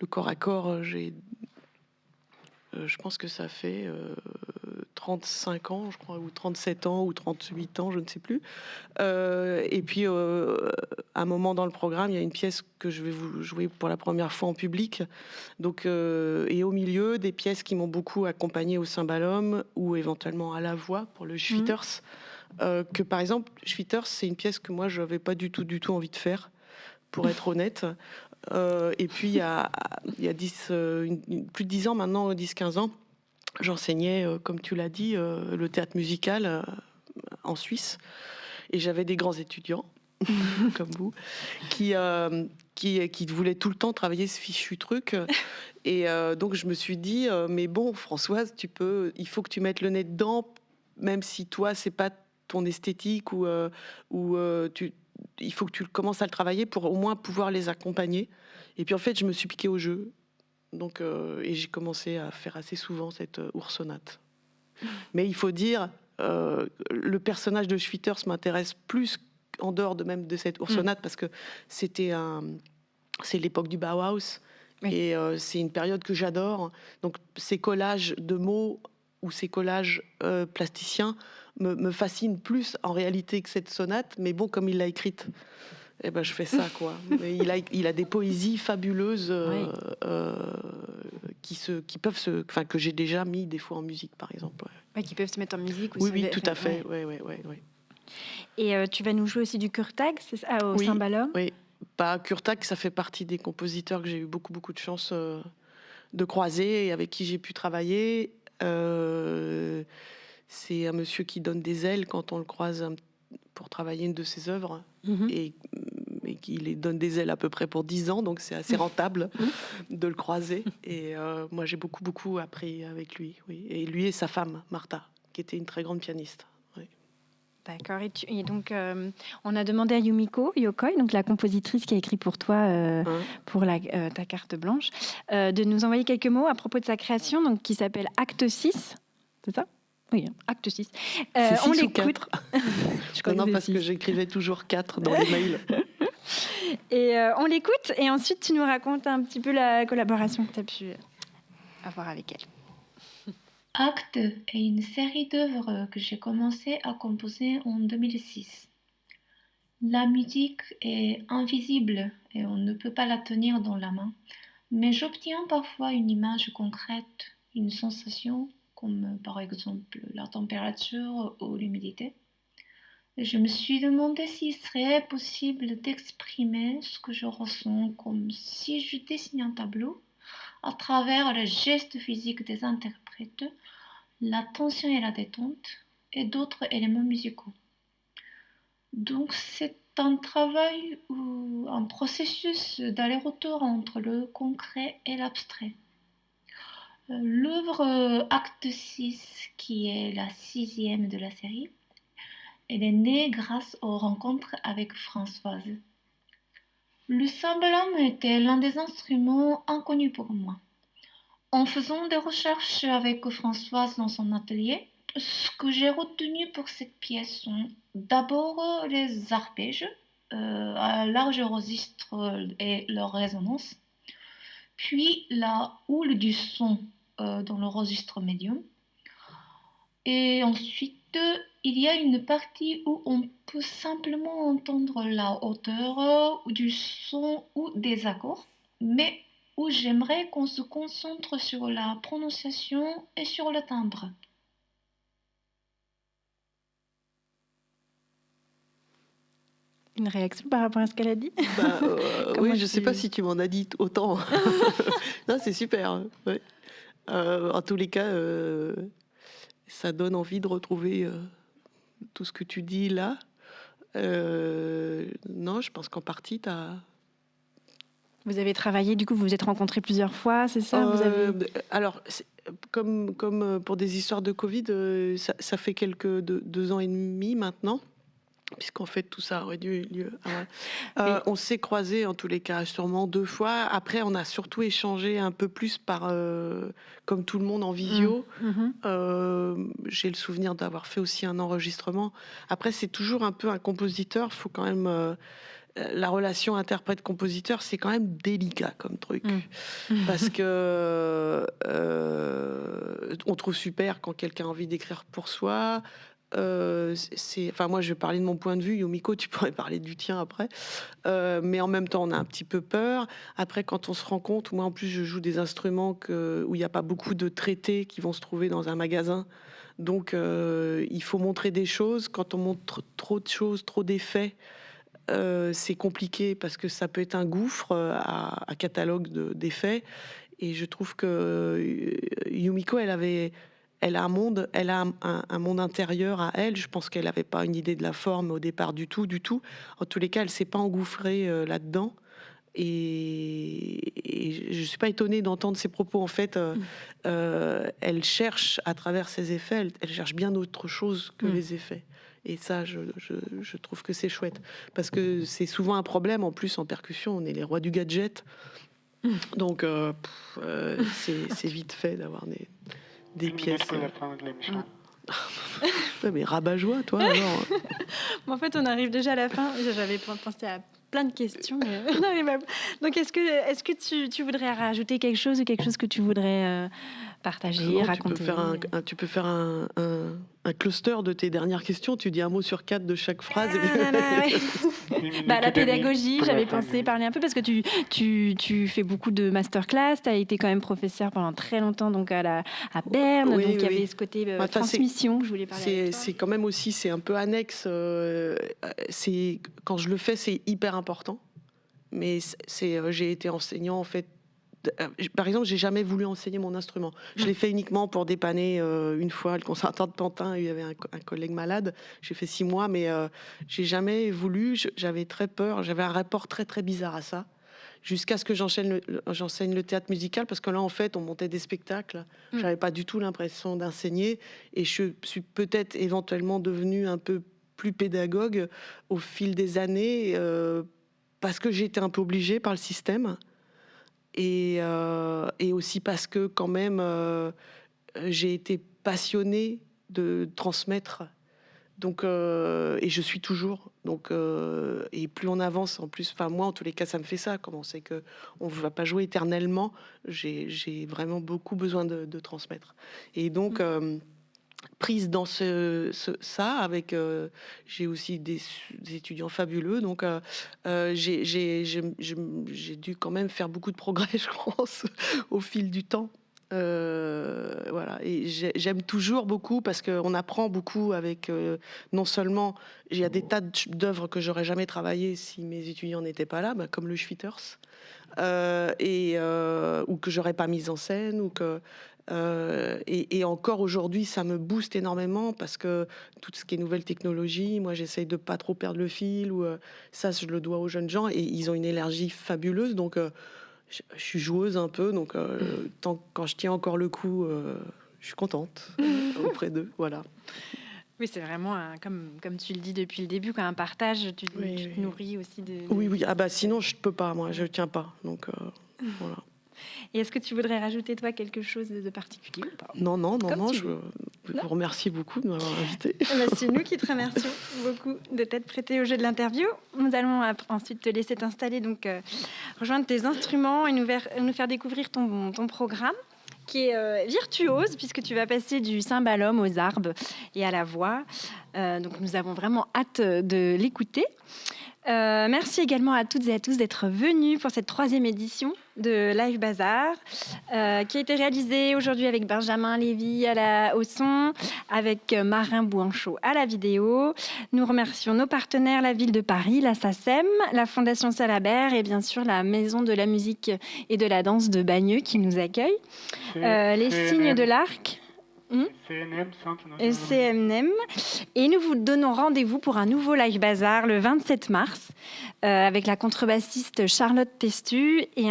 corps à corps, je pense que ça fait 35 ans, je crois, ou 37 ans, ou 38 ans, je ne sais plus. Et puis, à un moment dans le programme, il y a une pièce que je vais vous jouer pour la première fois en public. Donc, et au milieu, des pièces qui m'ont beaucoup accompagné au cymbalum ou éventuellement à la voix pour le Schwitters. Que par exemple, Schwitters, c'est une pièce que moi, je n'avais pas du tout envie de faire, pour être honnête. Et puis, il y a plus de 10 ans maintenant, 10-15 ans, j'enseignais, comme tu l'as dit, le théâtre musical en Suisse. Et j'avais des grands étudiants, comme vous, qui voulaient tout le temps travailler ce fichu truc. Et donc, je me suis dit, mais bon, Françoise, il faut que tu mettes le nez dedans, même si toi, c'est pas ton esthétique il faut que tu commences à le travailler pour au moins pouvoir les accompagner. Et puis en fait, je me suis piquée au jeu. Donc, et j'ai commencé à faire assez souvent cette oursonnate. Mais il faut dire, le personnage de Schwitters m'intéresse plus en dehors même de cette oursonnate parce que c'est l'époque du Bauhaus. Oui. Et c'est une période que j'adore. Donc ces collages de mots ou ces collages plasticiens me fascinent plus en réalité que cette sonate. Mais bon, comme il l'a écrite, eh ben, je fais ça, quoi. Mais il a des poésies fabuleuses qui peuvent que j'ai déjà mis des fois en musique, par exemple. Ouais, qui peuvent se mettre en musique. Oui, tout à fait. Ouais. Et tu vas nous jouer aussi du Kurtag, c'est ça, au cymbalum? Oui. Kurtag, ça fait partie des compositeurs que j'ai eu beaucoup de chance de croiser et avec qui j'ai pu travailler. C'est un monsieur qui donne des ailes quand on le croise pour travailler une de ses œuvres. Et qui les donne des ailes à peu près pour 10 ans, donc c'est assez rentable de le croiser. Et moi, j'ai beaucoup appris avec lui. Oui. Et lui et sa femme, Martha, qui était une très grande pianiste. Oui. D'accord. Et donc, on a demandé à Yumiko Yokoi, donc la compositrice qui a écrit pour toi, pour ta carte blanche, de nous envoyer quelques mots à propos de sa création, donc, qui s'appelle Acte 6. C'est ça? Oui, Acte 6. On l'écoute. Non, parce que j'écrivais toujours 4 dans les mails. Et on l'écoute et ensuite tu nous racontes un petit peu la collaboration que tu as pu avoir avec elle. Acte est une série d'œuvres que j'ai commencé à composer en 2006. La musique est invisible et on ne peut pas la tenir dans la main, mais j'obtiens parfois une image concrète, une sensation, comme par exemple la température ou l'humidité. Je me suis demandé s'il serait possible d'exprimer ce que je ressens comme si je dessinais un tableau à travers les gestes physiques des interprètes, la tension et la détente et d'autres éléments musicaux. Donc c'est un travail ou un processus d'aller-retour entre le concret et l'abstrait. L'œuvre Acte 6, qui est la 6e de la série, elle est née grâce aux rencontres avec Françoise. Le cymbalum était l'un des instruments inconnus pour moi. En faisant des recherches avec Françoise dans son atelier, ce que j'ai retenu pour cette pièce sont d'abord les arpèges à large registre et leur résonance, puis la houle du son dans le registre médium, Et ensuite, il y a une partie où on peut simplement entendre la hauteur du son ou des accords, mais où j'aimerais qu'on se concentre sur la prononciation et sur le timbre. Une réaction par rapport à ce qu'elle a dit? Oui, je ne sais pas si tu m'en as dit autant. Non, c'est super. Ouais. En tous les cas, ça donne envie de retrouver tout ce que tu dis là. Non, je pense qu'en partie, tu as... Vous avez travaillé, du coup, vous vous êtes rencontrés plusieurs fois, c'est ça? Alors, comme pour des histoires de Covid, ça fait 2 ans et demi maintenant, puisqu'en fait tout ça aurait dû lieu. On s'est croisés en tous les cas sûrement 2 fois. Après, on a surtout échangé un peu plus comme tout le monde en visio. J'ai le souvenir d'avoir fait aussi un enregistrement. Après, c'est toujours un peu un compositeur. Il faut quand même... la relation interprète-compositeur, c'est quand même délicat comme truc. Parce que on trouve super quand quelqu'un a envie d'écrire pour soi. Moi, je vais parler de mon point de vue. Yumiko, tu pourrais parler du tien après. Mais en même temps, on a un petit peu peur. Après, quand on se rend compte, moi, en plus, je joue des instruments où il n'y a pas beaucoup de traités qui vont se trouver dans un magasin. Donc, il faut montrer des choses. Quand on montre trop de choses, trop d'effets, c'est compliqué parce que ça peut être un gouffre à catalogue d'effets. Et je trouve que Yumiko, elle a un monde intérieur à elle. Je pense qu'elle n'avait pas une idée de la forme au départ du tout. En tous les cas, elle s'est pas engouffrée là-dedans. Et je suis pas étonnée d'entendre ses propos. En fait, elle cherche à travers ses effets, elle cherche bien autre chose que les effets. Et ça, je trouve que c'est chouette. Parce que c'est souvent un problème. En plus, en percussion, on est les rois du gadget. Donc, c'est vite fait d'avoir des pièces. Pour la fin de l'émission. Mais rabat-joie, toi, alors. En fait, on arrive déjà à la fin. J'avais pensé à plein de questions. Mais on arrive à... Donc, est-ce que tu voudrais rajouter quelque chose ou quelque chose que tu voudrais partager, raconter? Tu peux faire un cluster de tes dernières questions. Tu dis un mot sur 4 de chaque phrase. La pédagogie, j'avais pensé parler un peu parce que tu fais beaucoup de masterclass. Tu as été quand même professeur pendant très longtemps donc à Berne. Donc il y avait ce côté transmission que je voulais parler. C'est quand même aussi, c'est un peu annexe. Quand je le fais, c'est hyper important. Mais j'ai été enseignant en fait. Par exemple, j'ai jamais voulu enseigner mon instrument. Je l'ai fait uniquement pour dépanner une fois le conservatoire de Pantin. Il y avait un collègue malade. J'ai fait 6 mois, mais j'ai jamais voulu. J'avais très peur. J'avais un rapport très très bizarre à ça, jusqu'à ce que j'enseigne le théâtre musical, parce que là, en fait, on montait des spectacles. J'avais pas du tout l'impression d'enseigner, et je suis peut-être éventuellement devenue un peu plus pédagogue au fil des années, parce que j'ai été un peu obligée par le système. Et aussi parce que quand même j'ai été passionnée de transmettre, donc et je suis toujours donc et plus on avance en plus, enfin moi en tous les cas ça me fait ça, comme on sait que on va pas jouer éternellement, j'ai vraiment beaucoup besoin de transmettre, et donc prise dans ça avec j'ai aussi des étudiants fabuleux, donc j'ai dû quand même faire beaucoup de progrès, je pense, au fil du temps. Voilà, et j'aime toujours beaucoup parce qu'on apprend beaucoup avec non seulement il y a des tas d'œuvres que j'aurais jamais travaillé si mes étudiants n'étaient pas là, comme le Schwitters, ou que j'aurais pas mise en scène, ou que et encore aujourd'hui, ça me booste énormément parce que tout ce qui est nouvelle technologie, moi j'essaye de pas trop perdre le fil, ou ça je le dois aux jeunes gens, et ils ont une énergie fabuleuse, donc je suis joueuse un peu, donc quand je tiens encore le coup, je suis contente auprès d'eux, voilà. Oui, c'est vraiment, comme tu le dis depuis le début, un partage, tu te nourris aussi de... Oui, sinon je peux pas, moi, je tiens pas, donc voilà. Et est-ce que tu voudrais rajouter, toi, quelque chose de particulier ou pas? Non, je vous remercie beaucoup de m'avoir invité. C'est nous qui te remercions beaucoup de t'être prêté au jeu de l'interview. Nous allons ensuite te laisser t'installer, donc rejoindre tes instruments et nous faire découvrir ton programme, qui est virtuose, puisque tu vas passer du cymbalum aux arbes et à la voix. Donc nous avons vraiment hâte de l'écouter. Merci également à toutes et à tous d'être venus pour cette 3e édition de Live Bazar, qui a été réalisée aujourd'hui avec Benjamin Lévy au son, avec Marin Bouanchot à la vidéo. Nous remercions nos partenaires, la Ville de Paris, la SACEM, la Fondation Salabert et bien sûr la Maison de la musique et de la danse de Bagneux qui nous accueille. Les signes de l'Arc. CNM. Et nous vous donnons rendez-vous pour un nouveau Live Bazar le 27 mars avec la contrebassiste Charlotte Testu et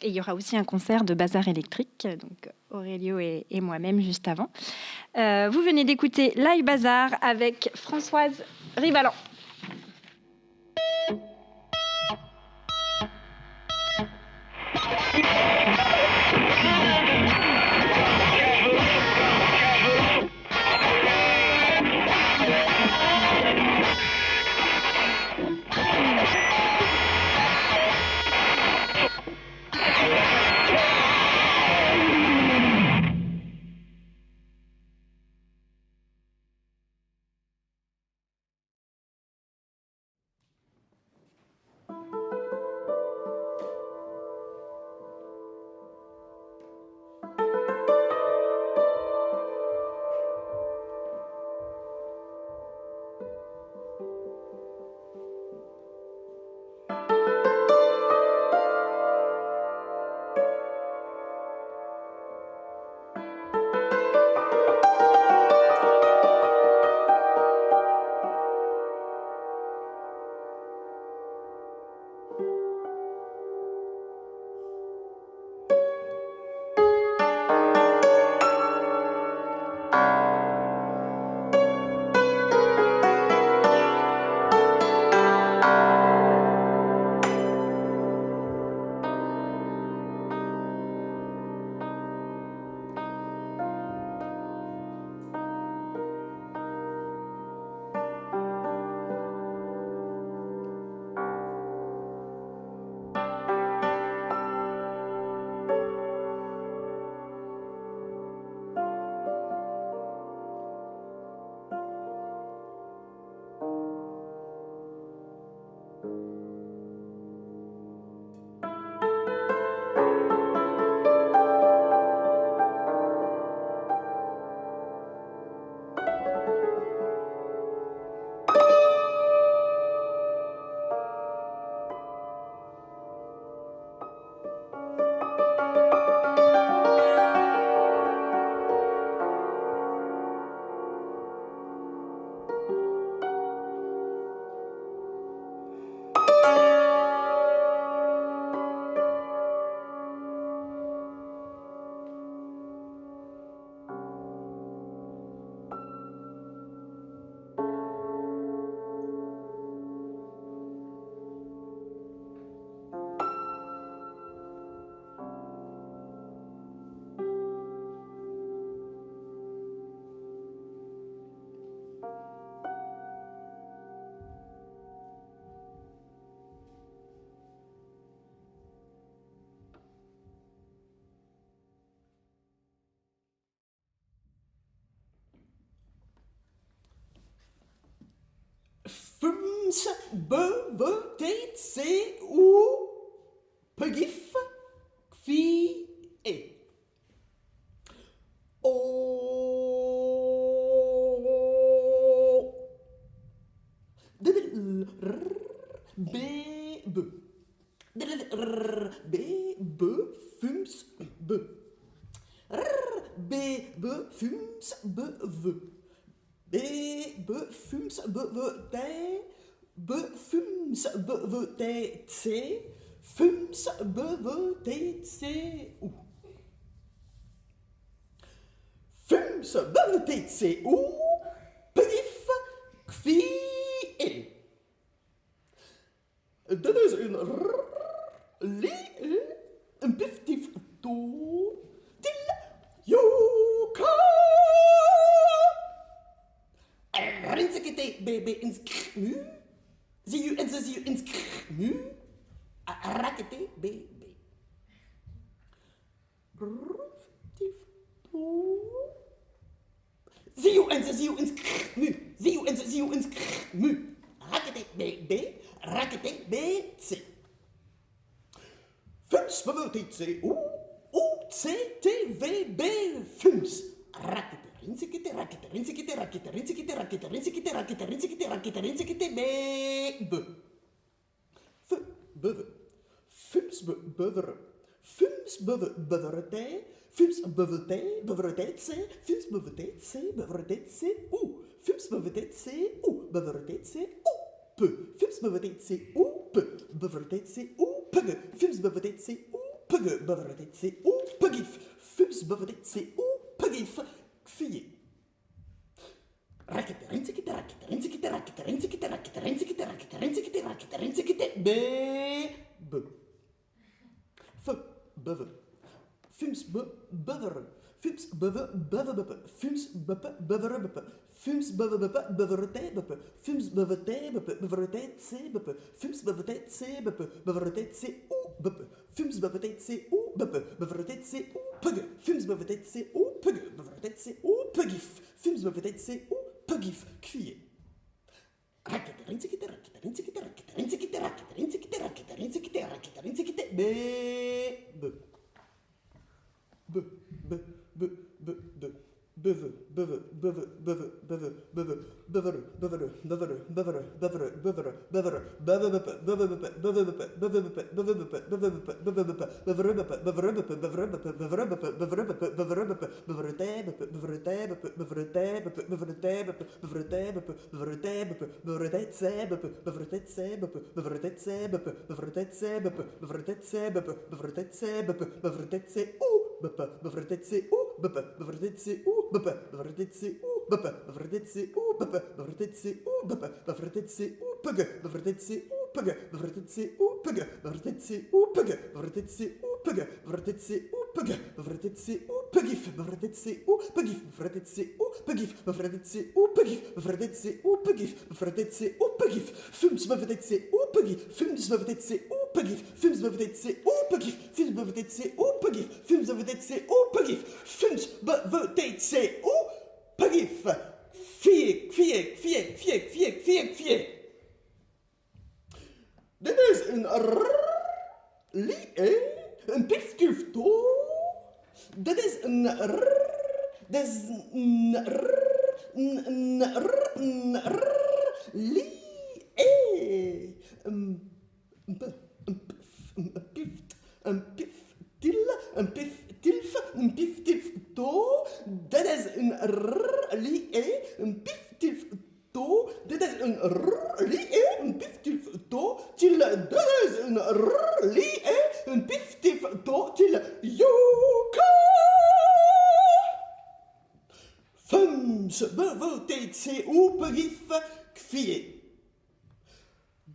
il y aura aussi un concert de Bazar électrique, donc Aurélio et moi-même juste avant. Vous venez d'écouter Live Bazar avec Françoise Rivalan. Fums, bevetet, se, ou, pegif, kfi, e. O. B, be. B, be, fums, be. B, be, fums, be, ve. B, be, fums, be, ve, te. B, fums, be, ve, te, tse. Fums, be, ve, te, tse, ou. Fums, be, ve, te, tse, ou. Pif, kfi, e. Dat is een li, een piftief, to, til, yoka. Rinsekete, bebe, insknu. Zie u en ze zie u insknu. Rakete, bebe. Roef, tip, ziu en ze ziu ins mu, ziu en ze ziu ins mu. Rakete B, B, rakete B, C. Fums bewotet C, U, C, T, V, B, fums. Rakete, rinsikete, rakete, rinsikete, rakete, rinsikete, rakete, rinsikete, rakete, rinsikete, rakete, rinsikete, B, B. F, beve. Fums bevere. Fums beverte. Fums beverte, beverte C. Fums beverte C, beverte C, U. Fums beverte C, U. Beverte C, U. P. Fums beverte C, U. P. Beverte C, U. Pugge. Fums beverte C, U. Pugge. Beverte C, U. Puggif. Fums beverte C, U. Puggif. Kfie. Rakete, rinsikete, rakete, rinsikete, rakete, rinsikete, rakete, rinsikete, rakete, rinsikete, rakete, rinsikete, B. B. F, beve. Fums bevere. Fums beve, beve, beve. Fums bepe, bevere, bepe. Fums beve, bepe, beverte, bepe. Fums bevete, bepe, beverte, C, bepe. Fums bevete, C, bepe. Beverte, C, U, bepe. Fums bevete, C, U, bepe. Beverte, C, U, pugge. Fums bevete, C, U, pugge. Beverte, C, U, puggif. Fums bevete, C, U, puggif. Kwie. Rakete, rinsikete, rakete, rinsikete, rakete, rinsikete, rakete, rinsikete, rakete, rinsikete, rakete, rinsikete, B, B. B, B, B, B, B. Beve, beve, beve, beve, beve, beve, bevere, bevere, bevere, bevere, bevere, bevere, bevere, beve, bepe, beve, bepe, beve, bepe, beve, bepe, beve, bepe, beve, bepe, beve, bepe, bevere, bepe, bevere, bepe, bevere, bepe, bevere, bepe, bevere, bepe, bevere, bepe, beverete, bepe, beverete, bepe, beverete, bepe, beverete, bepe, beverete, bepe, beverete, bepe, beverete, C, bepe, beverete, C, bepe, beverete, C, bepe, beverete, C, bepe, beverete, C, bepe, beverete, C, bepe, beverete, C, U, bepe, beverete, C, U, bepe, beverete, C, U, bepe, beverete, C, U, bepe, beverete, C, U, bepe, beverete, C, U, bepe, beverete, C, U, pugge, beverete, C, U, pugge, beverete, C, U, pugge, beverete, C, U, pugge, beverete, C, U, pugge, beverete, C, U, pugge, beverete, C, U, puggif, beverete, C, U, puggif, beverete, C, U, puggif, beverete, C, U, puggif, beverete, C, U, puggif, beverete, C, U, puggif, fums beverete, C, U, puggif, fums beverete, C, U, puggif, fums beverete, C, U, puggif, fums beverete, C, U, puggif, fums beverete, C, U, puggif, fums beverete, C, U, puggif, fie, fie, fie, fie, fie, fie, fie. Dit is een een piftufto. Dit is een dit is een een piftil, een piftilf, een piftilfto. Dit is een een piftilfto. Dit is een een piftilfto. Til, dit is een een piftilfto. Til, joka. Fums, bevotet, C, operif, kfie.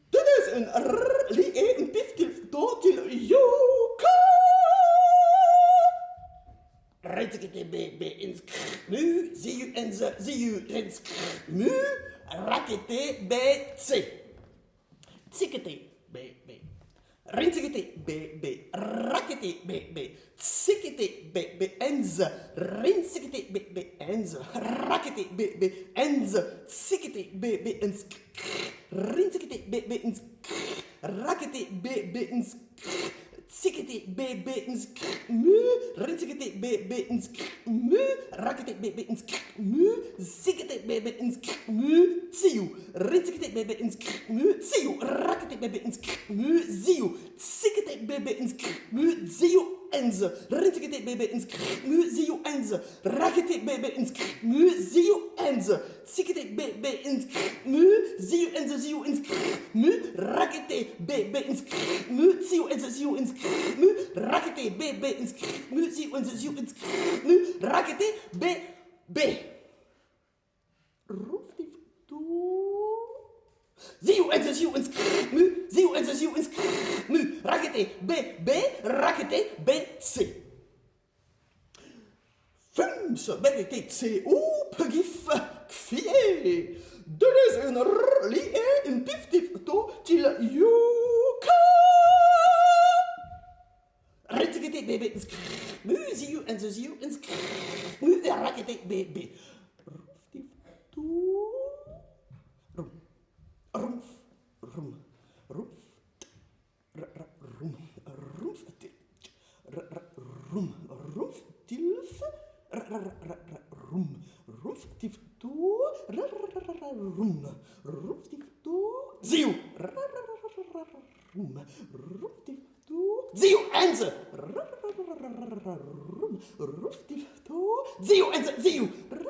Dit is een een piftilfto. Til, joka. Rinsikete B, B, ins mu, zie u en ze, zie u, rins mu, rakete B, C. Tsikete B, B. Rinsikete B, B, rakete B, B. Tsikete B, B, en ze, rinsikete B, B, en ze, rakete B, B, en ze, tsikete B, B, ins rinsikete B, B, ins rakete B, B, ins tsikete B, B, ins mu, rinsikete B, B, ins mu, rakete B, B, ins mu, zikete B, B, ins mu, ziu, rinsikete B, B, ins mu, ziu, rakete B, B, ins mu, ziu, tsikete B, B, ins mu, ziu, enze, rinsikete B, B, ins mu, ziu, enze, rakete B, B, ins mu, ziu, enze, tsikete B, B, ins mu, ziu, enze, ziu, ins mu, rakete B, B, ins mu, ziu, enze, ziu, ins mu, rakete B, B, ins mu, ziu, enze, ziu, ins mu, rakete B, B. Roefdief toe. Ziu, enze, ziu, ins mu, ziu, enze, ziu, ins mu, rakete B, B, rakete B, C. Fums, beverete, C, U, puggif, kfie. Dit is een een piftifto, til, joka. Rinsikete B, B, ins mu, ziu, enze, ziu, ins mu, rakete B, B. rum, rumf, tilf, rum, rumf, tif, to, rum, rumf, tif, to, ziu, rum, rumf, tif, to, ziu, enze, rum, rumf, tif, to, ziu, enze, ziu, rum,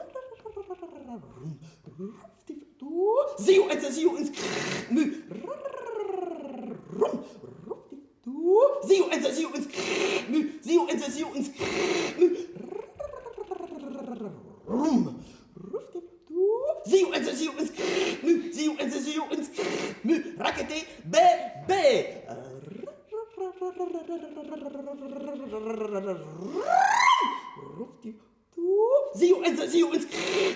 rumf, tif, to, ziu, enze, ziu, ins, mu, rum, rumf, tif, to, ziu, enze, ziu, ins, mu, ziu, enze, ziu, ins, mu, rum, rumf, tif, to, ziu, enze, ziu, ins, mu, ziu, enze, ziu, ins, mu, rakete, be, be, ziu, enze, ziu, ins,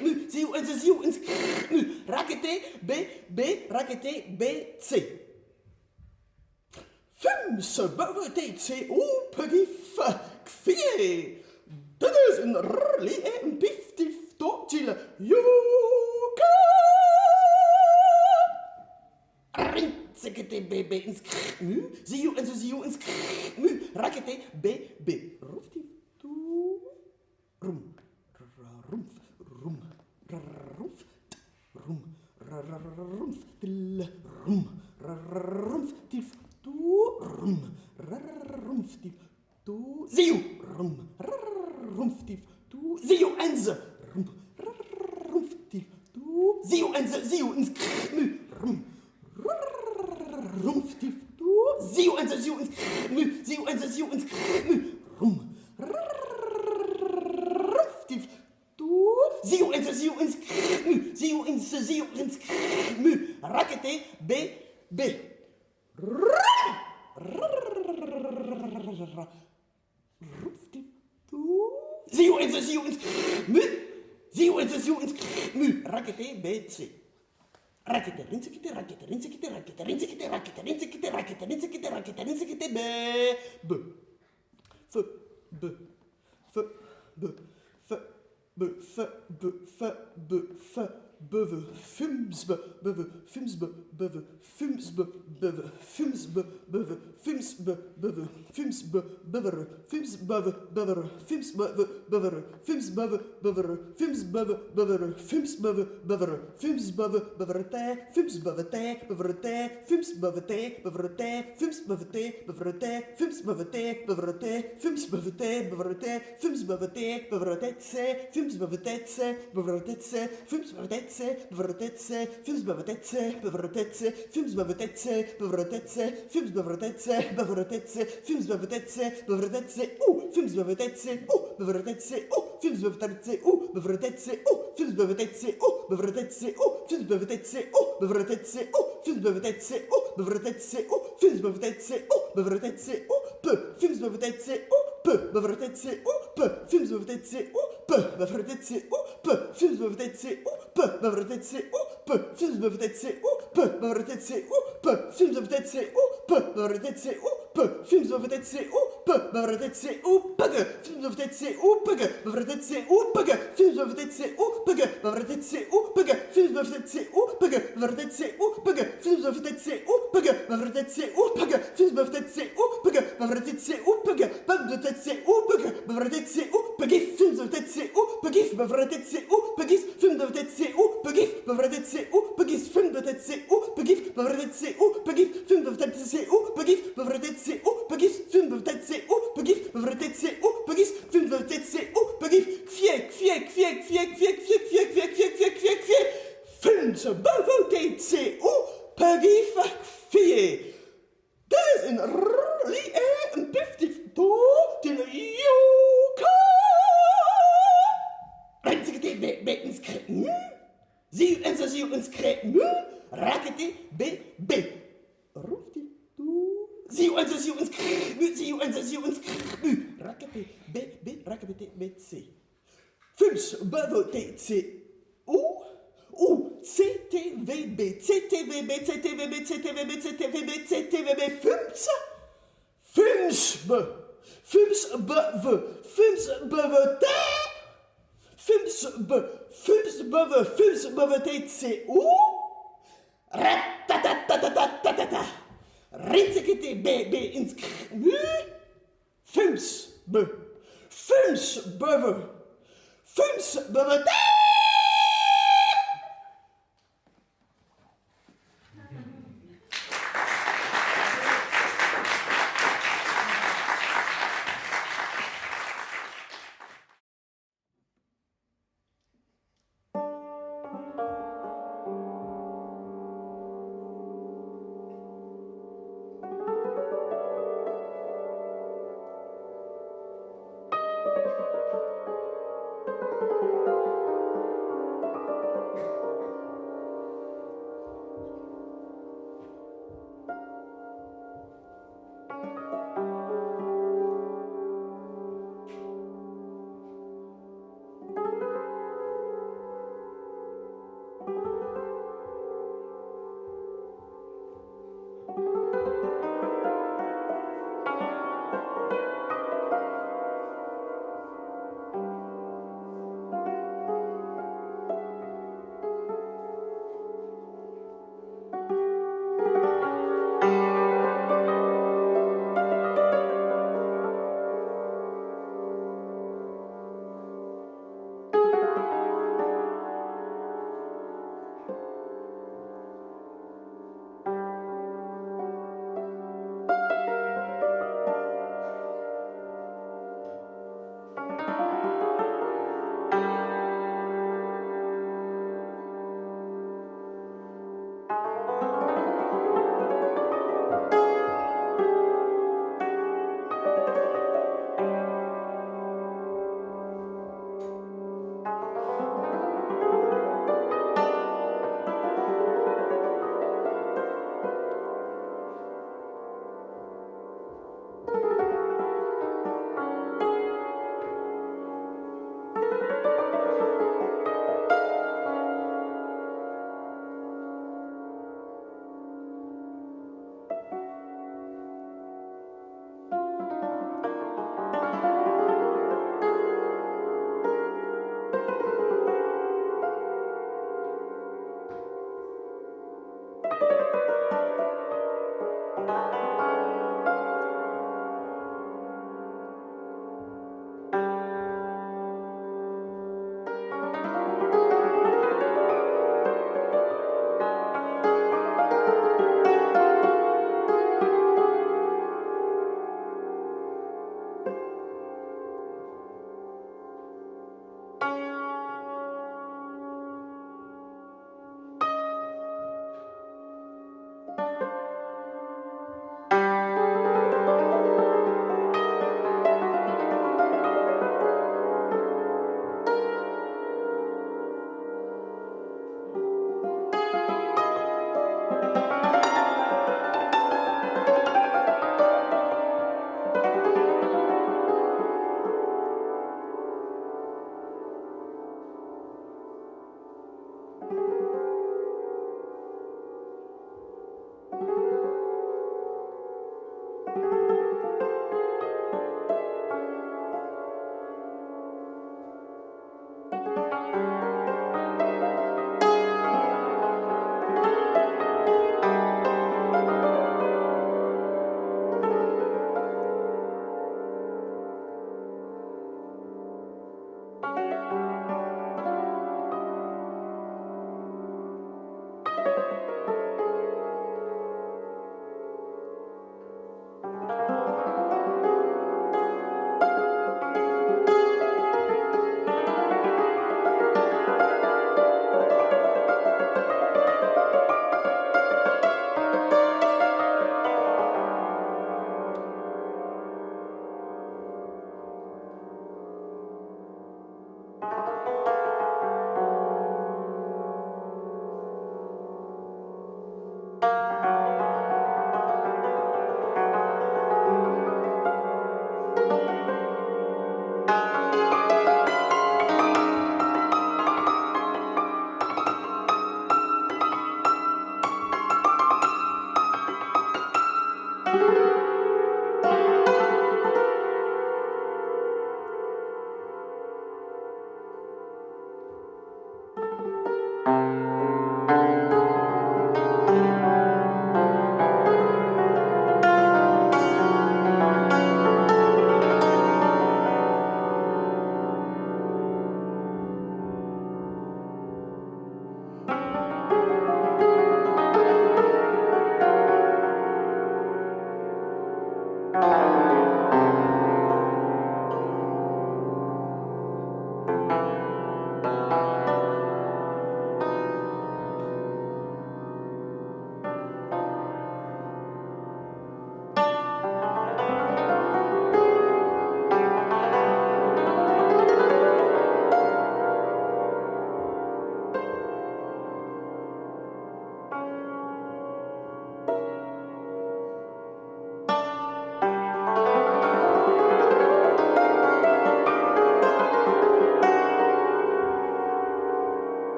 mu, ziu, enze, ziu, ins, mu, rakete, be, be, rakete, be, c. Fums, bøvete, c, o, pegif, kfie, dødes en rli, en piftif, do, til, joka. Rinsekete, be, be, ins, mu, ziu, enze, ziu, ins, mu, rakete, be, be, ruftif, do, rum, rumf, rum, rumf, rum, rumf, til, rum, rumf, tif, to, rum, rumf, tif, to, ziu, rum, rumf, tif, to, ziu, enze, rum, rumf, tif, to, ziu, enze, ziu, ins, mu, rum, rumf, tif, to, ziu, enze, ziu, ins, mu, ziu, enze, ziu, ins, mu, rum, ziu, enze, ziu, ins, mu, ziu, enze, ziu, ins, mu, rakete, be, be. Ziu, enze, ziu, ins, mu, ziu, enze, ziu, ins, mu, rakete, be, c. Rakete, rinsekete, rakete, rinsekete, rakete, rinsekete, rakete, rinsekete, rakete, rinsekete, rakete, rinsekete, be, b. F, b, f, b, f, b, f, b, f, b, f, beuve, fumsbe, beuve, fumsbe, beuve, fumsbe, beuve, fumsbe, beuve, fumsbe, beuve, fumsbe, beuvere, fumsbeuve, beuvere, fumsbeuve, beuvere, fumsbeuve, beuvere, fumsbeuve, beuvere, fumsbeuve, beuvere, fumsbeuve, beuvere, te, fumsbeuve, te, beuvere, te, fumsbeuve, te, beuvere, te, fumsbeuve, te, beuvere, te, fumsbeuve, te, beuvere, te, fumsbeuve, te, beuvere, te, fumsbeuve, te, beuvere, te, fumsbeuve, te, beuvere, te, fumsbeuve, te, bevrotetse, fumsbevrotetse, bevrotetse, fumsbevrotetse, bevrotetse, fumsbevrotetse, bevrotetse, fumsbevrotetse, bevrotetse, fumsbevrotetse, bevrotetse, fumsbevrotetse, bevrotetse, fumsbevrotetse, bevrotetse, fumsbevrotetse, bevrotetse, fumsbevrotetse, bevrotetse, fumsbevrotetse, bevrotetse, peu, fumsbevrotetse, peu, bevrotetse, peu, fumsbevrotetse, peu, bevrotetse, peu, fumsbevrotetse, peu, bevrotetse, peu, fumsbevrotetse, peu, bevrotetse, peu, fumsbevrotetse, peu, bevrotetse, peu, fumsbevrotetse, peu, bevrotetse, pug, fumsbevrotetse, pug, bevrotetse, pug, fumsbevrotetse, pug, bevrotetse, pug, fumsbevrotetse, pug, bevrotetse, pug, fumsbevrotetse, pug, bevrotetse, pug, fumsbevrotetse, pug, bevrotetse, pug, bevrotetse, pug, bevrotetse, pugif, fumsbevrotetse, pugif, bevrotetse, pugif, fumsbevrotetse, pugif, bevrotetse, pugif, fumsbevrotetse, pugif, bevrotetse, pugif, fumsbevrotetse, pugif, bevrotetse, pugif, fumsbevrotetse, pugif, bevrotetse, pugif, fumsbevrotetse, pugif, fiek, fiek, fiek, fiek, fiek, fiek, fiek, fiek, fiek, fiek, fiek, fiek, fumsbevrotetse, pugif, fie. Des in rli en piftif to til joka. Rensekete be be inskre mu. Ziu ense ziu inskre mu. Rakete be be. Rufti to. Ziu ense ziu inskre mu. Ziu ense ziu inskre mu. Rakete be be rakete be c. Fums bevote c. CTVB, CTVB, CTVB, CTVB, CTVB, CTVB, fumsbe, fumsbeve, fumsbevete, fumsbevete, CO, ratatatatata, rinsekete, be, inskrimu, fumsbe, Fumsbeuve. Fumsbeuve.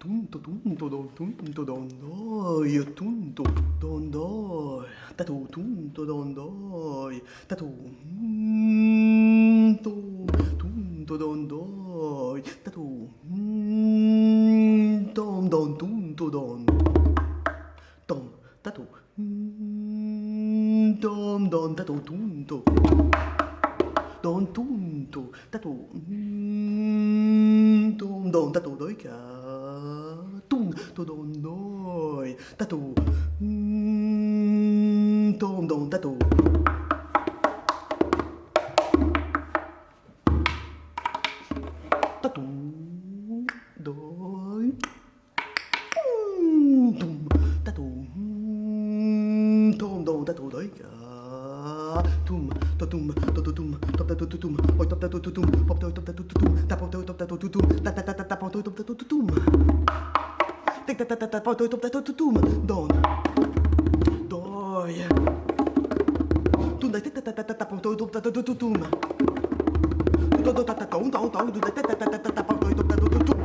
Tunto tunto don tunto don doi tunto don doi tatu tunto don doi tatu tunto don doi tatu tom don tunto don tom tatu tom don tatu tunto don tunto tatu tom don tatu doi cả tung tô đồn đôi ta tù tôm đồn ta tù ta tù đôi tung ta tù tôm đồn ta tù đôi cả tum to tum to to tum top ta to tum oi top ta to tum pop to top ta to tum ta pop to top ta to tum ta ta ta ta pop to top ta to tum tek ta ta ta pop to top ta to tum don doi tum dai tek ta ta ta pop to top ta to tum to to ta ta tong tong tong tu dai ta ta ta ta pop to top ta to tum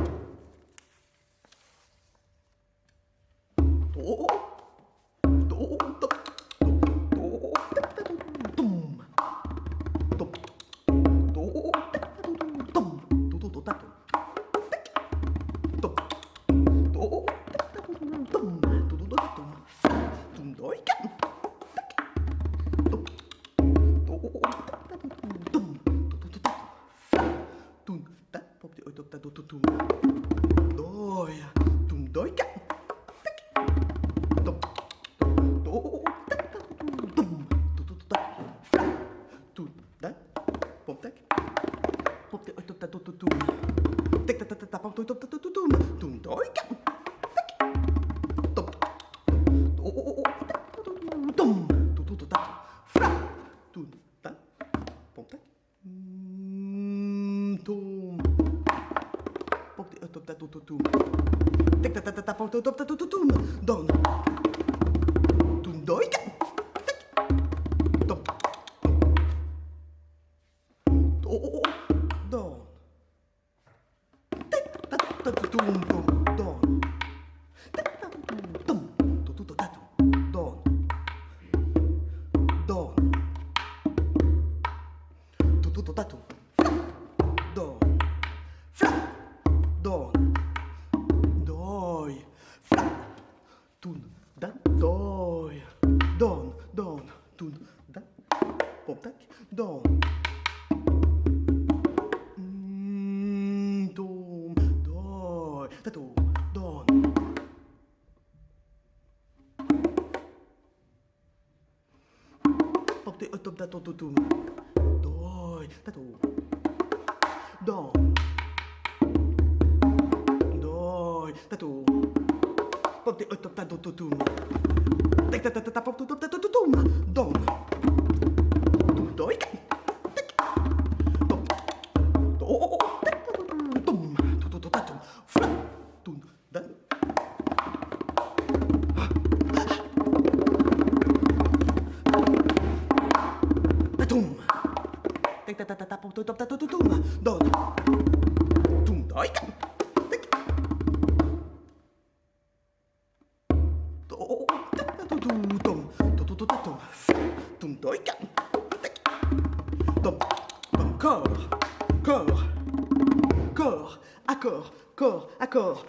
Tek ta ta ta ta pom top ta tum. Don. Tum doik. Tom. Oh. Don. Tek ta ta ta tum tum. Don. Tek ta tum. Tu ta tum. Don. Don. Tu ta tum. Don. Fla. Don. Doi. Fla. Tun. Dan. Doi. Don. Don. Tun. Dan. Pom tak. Don. Tum. Doi. Tatum. Don. Pop te top da tum tum. Doi. Tatum. Don. Doi. Tatum. Pop te top da tum tum. Tek ta ta ta pop top da tum tum. Don. Tum doi. Tek. Pop. Oh. Tek ta tum. Tu tatum. Fla. Tum. Dan. Tatum. Tek ta ta ta pop top da tum tum. Don. Tum doi. Tek. Oh. Tek ta tum tum. Tu tatum. Tum doi. Tek. Tom. Tom corps. Corps. Corps. Accord. Corps. Accord.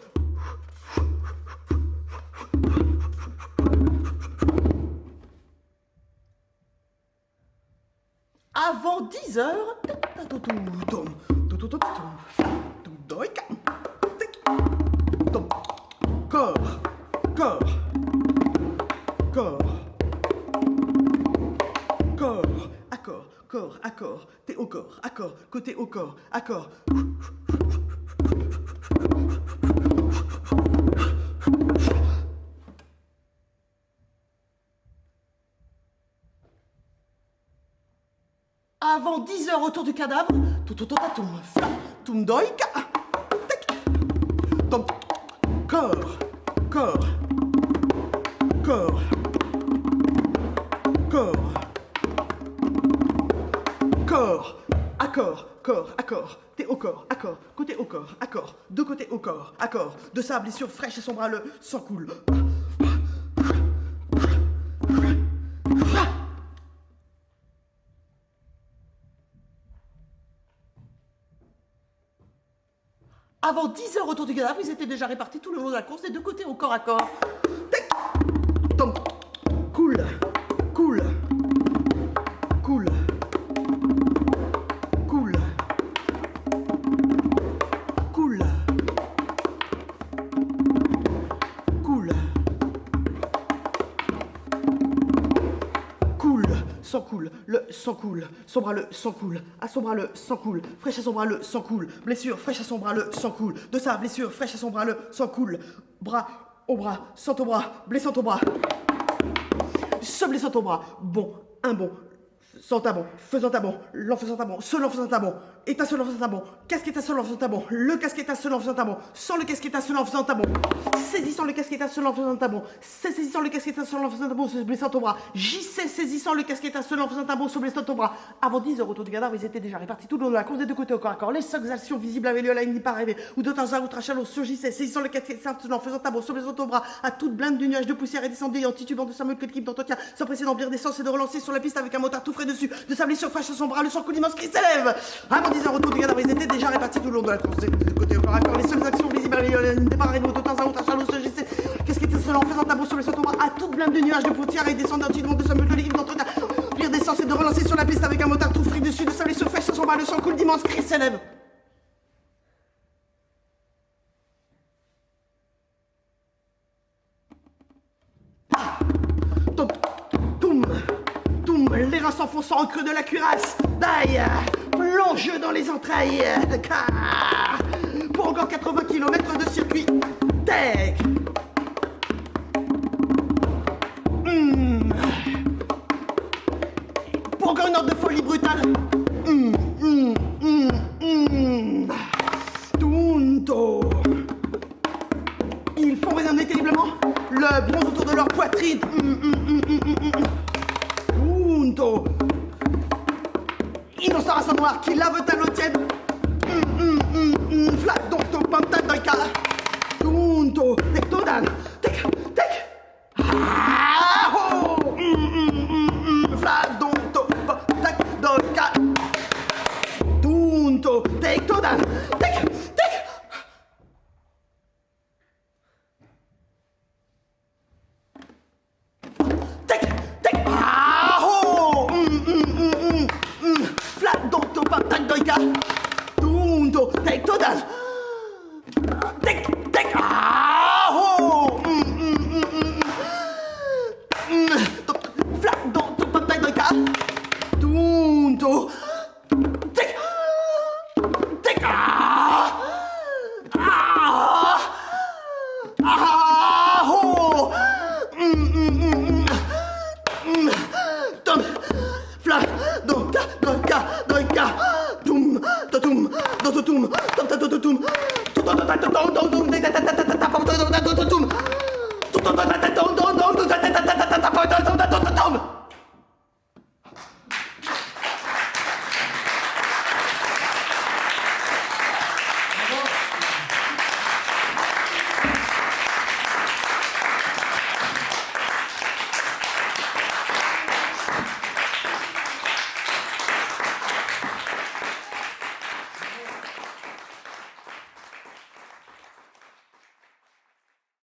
Avant 10 heures, corps, corps, corps, corps, accord, corps, accord, t'es au corps, accord, côté au corps, accord. Avant 10 heures autour du cadavre, tum doika, tom, corps, corps, corps, corps, corps, accord, corps, accord, t'es au corps, accord, côté au corps, accord, deux côtés au corps, accord, de sa blessure fraîche et son bras, le sang coule. Avant 10 heures autour du cadavre, ils étaient déjà répartis tout le long de la course, des deux côtés au corps à corps. Tac. Tom. Cool. Cool. Cool. Cool. Cool. Cool. Cool. Sang coule, le sang coule, son bras le sang coule, à son bras le sang coule, fraîche à son bras le sang coule, blessure fraîche à son bras le sang coule, de sa blessure fraîche à son bras le sang coule, bras au bras, sans au bras, blessant au bras, se blessant au bras, bon, un bon, sans tabon, faisant tabon, l'enfaisant tabon, se l'enfaisant tabon, étincelant en faisant tabon, casque étincelant en faisant tabon, le casque étincelant en faisant tabon, sans le casque étincelant en faisant tabon, saisissant le casque étincelant en faisant tabon, saisissant le casque étincelant en faisant tabon, se blessant au bras, JC saisissant le casque étincelant en faisant tabon, se blessant au bras. Avant 10 heures autour du cadavre, ils étaient déjà répartis tout le long de la course des deux côtés au corps à corps. Les seules actions visibles avaient lieu à la ligne pas rêvée, ou de temps à autre à chalot surgissait, saisissant le casque étincelant en faisant tabon, se blessant au bras, à toute blinde du nuage de poussière et descendait en titubant de sa meute que l'équipe d'entretien s'empressait d'emplir d'essence et de relancer sur la piste avec un motard tout frais dessus, de sa blessure fraîche sur son bras, le sang coule immense qui s'élève. Avant 10 heures autour du cadavre, ils étaient déjà répartis tout le long de la course des deux côtés au corps à corps. Les seules actions visibles avaient lieu à la ligne départ arrivée de temps à autre à chalot surgissait, qu'est-ce qui était cela en faisant tabou sur le saut à toute blinde de nuages de poussière et descendant en de sa meute de l'équipe d'entretien. Pire d'essence et de relancer sur la piste avec un motard tout frais dessus, de sa blessure fraîche sur son bras, le sang coule d'immense cri s'élève. Les reins s'enfonçant au creux de la cuirasse. Daï, plonge dans les entrailles. Car pour encore 80 km de circuit. Tech. Pour encore une heure de folie brutale. Tunto. font résonner terriblement le bronze autour de leur poitrine. Punto. Innocent noir qui lave ta lotienne. Flat donto pantadoika. Punto. Tectodan. Tec. Ah-ho. Flat donto pantadoika. Punto. Tectodan. Tec. Flat donto pantadoika. Punto. Tectodan. Tec. Ah-ho. Flat donto pantadoika. Punto. Tec. Ah-ho. Tom. Flat doika. Tum. Tatum. Dototum. Tom. Tom.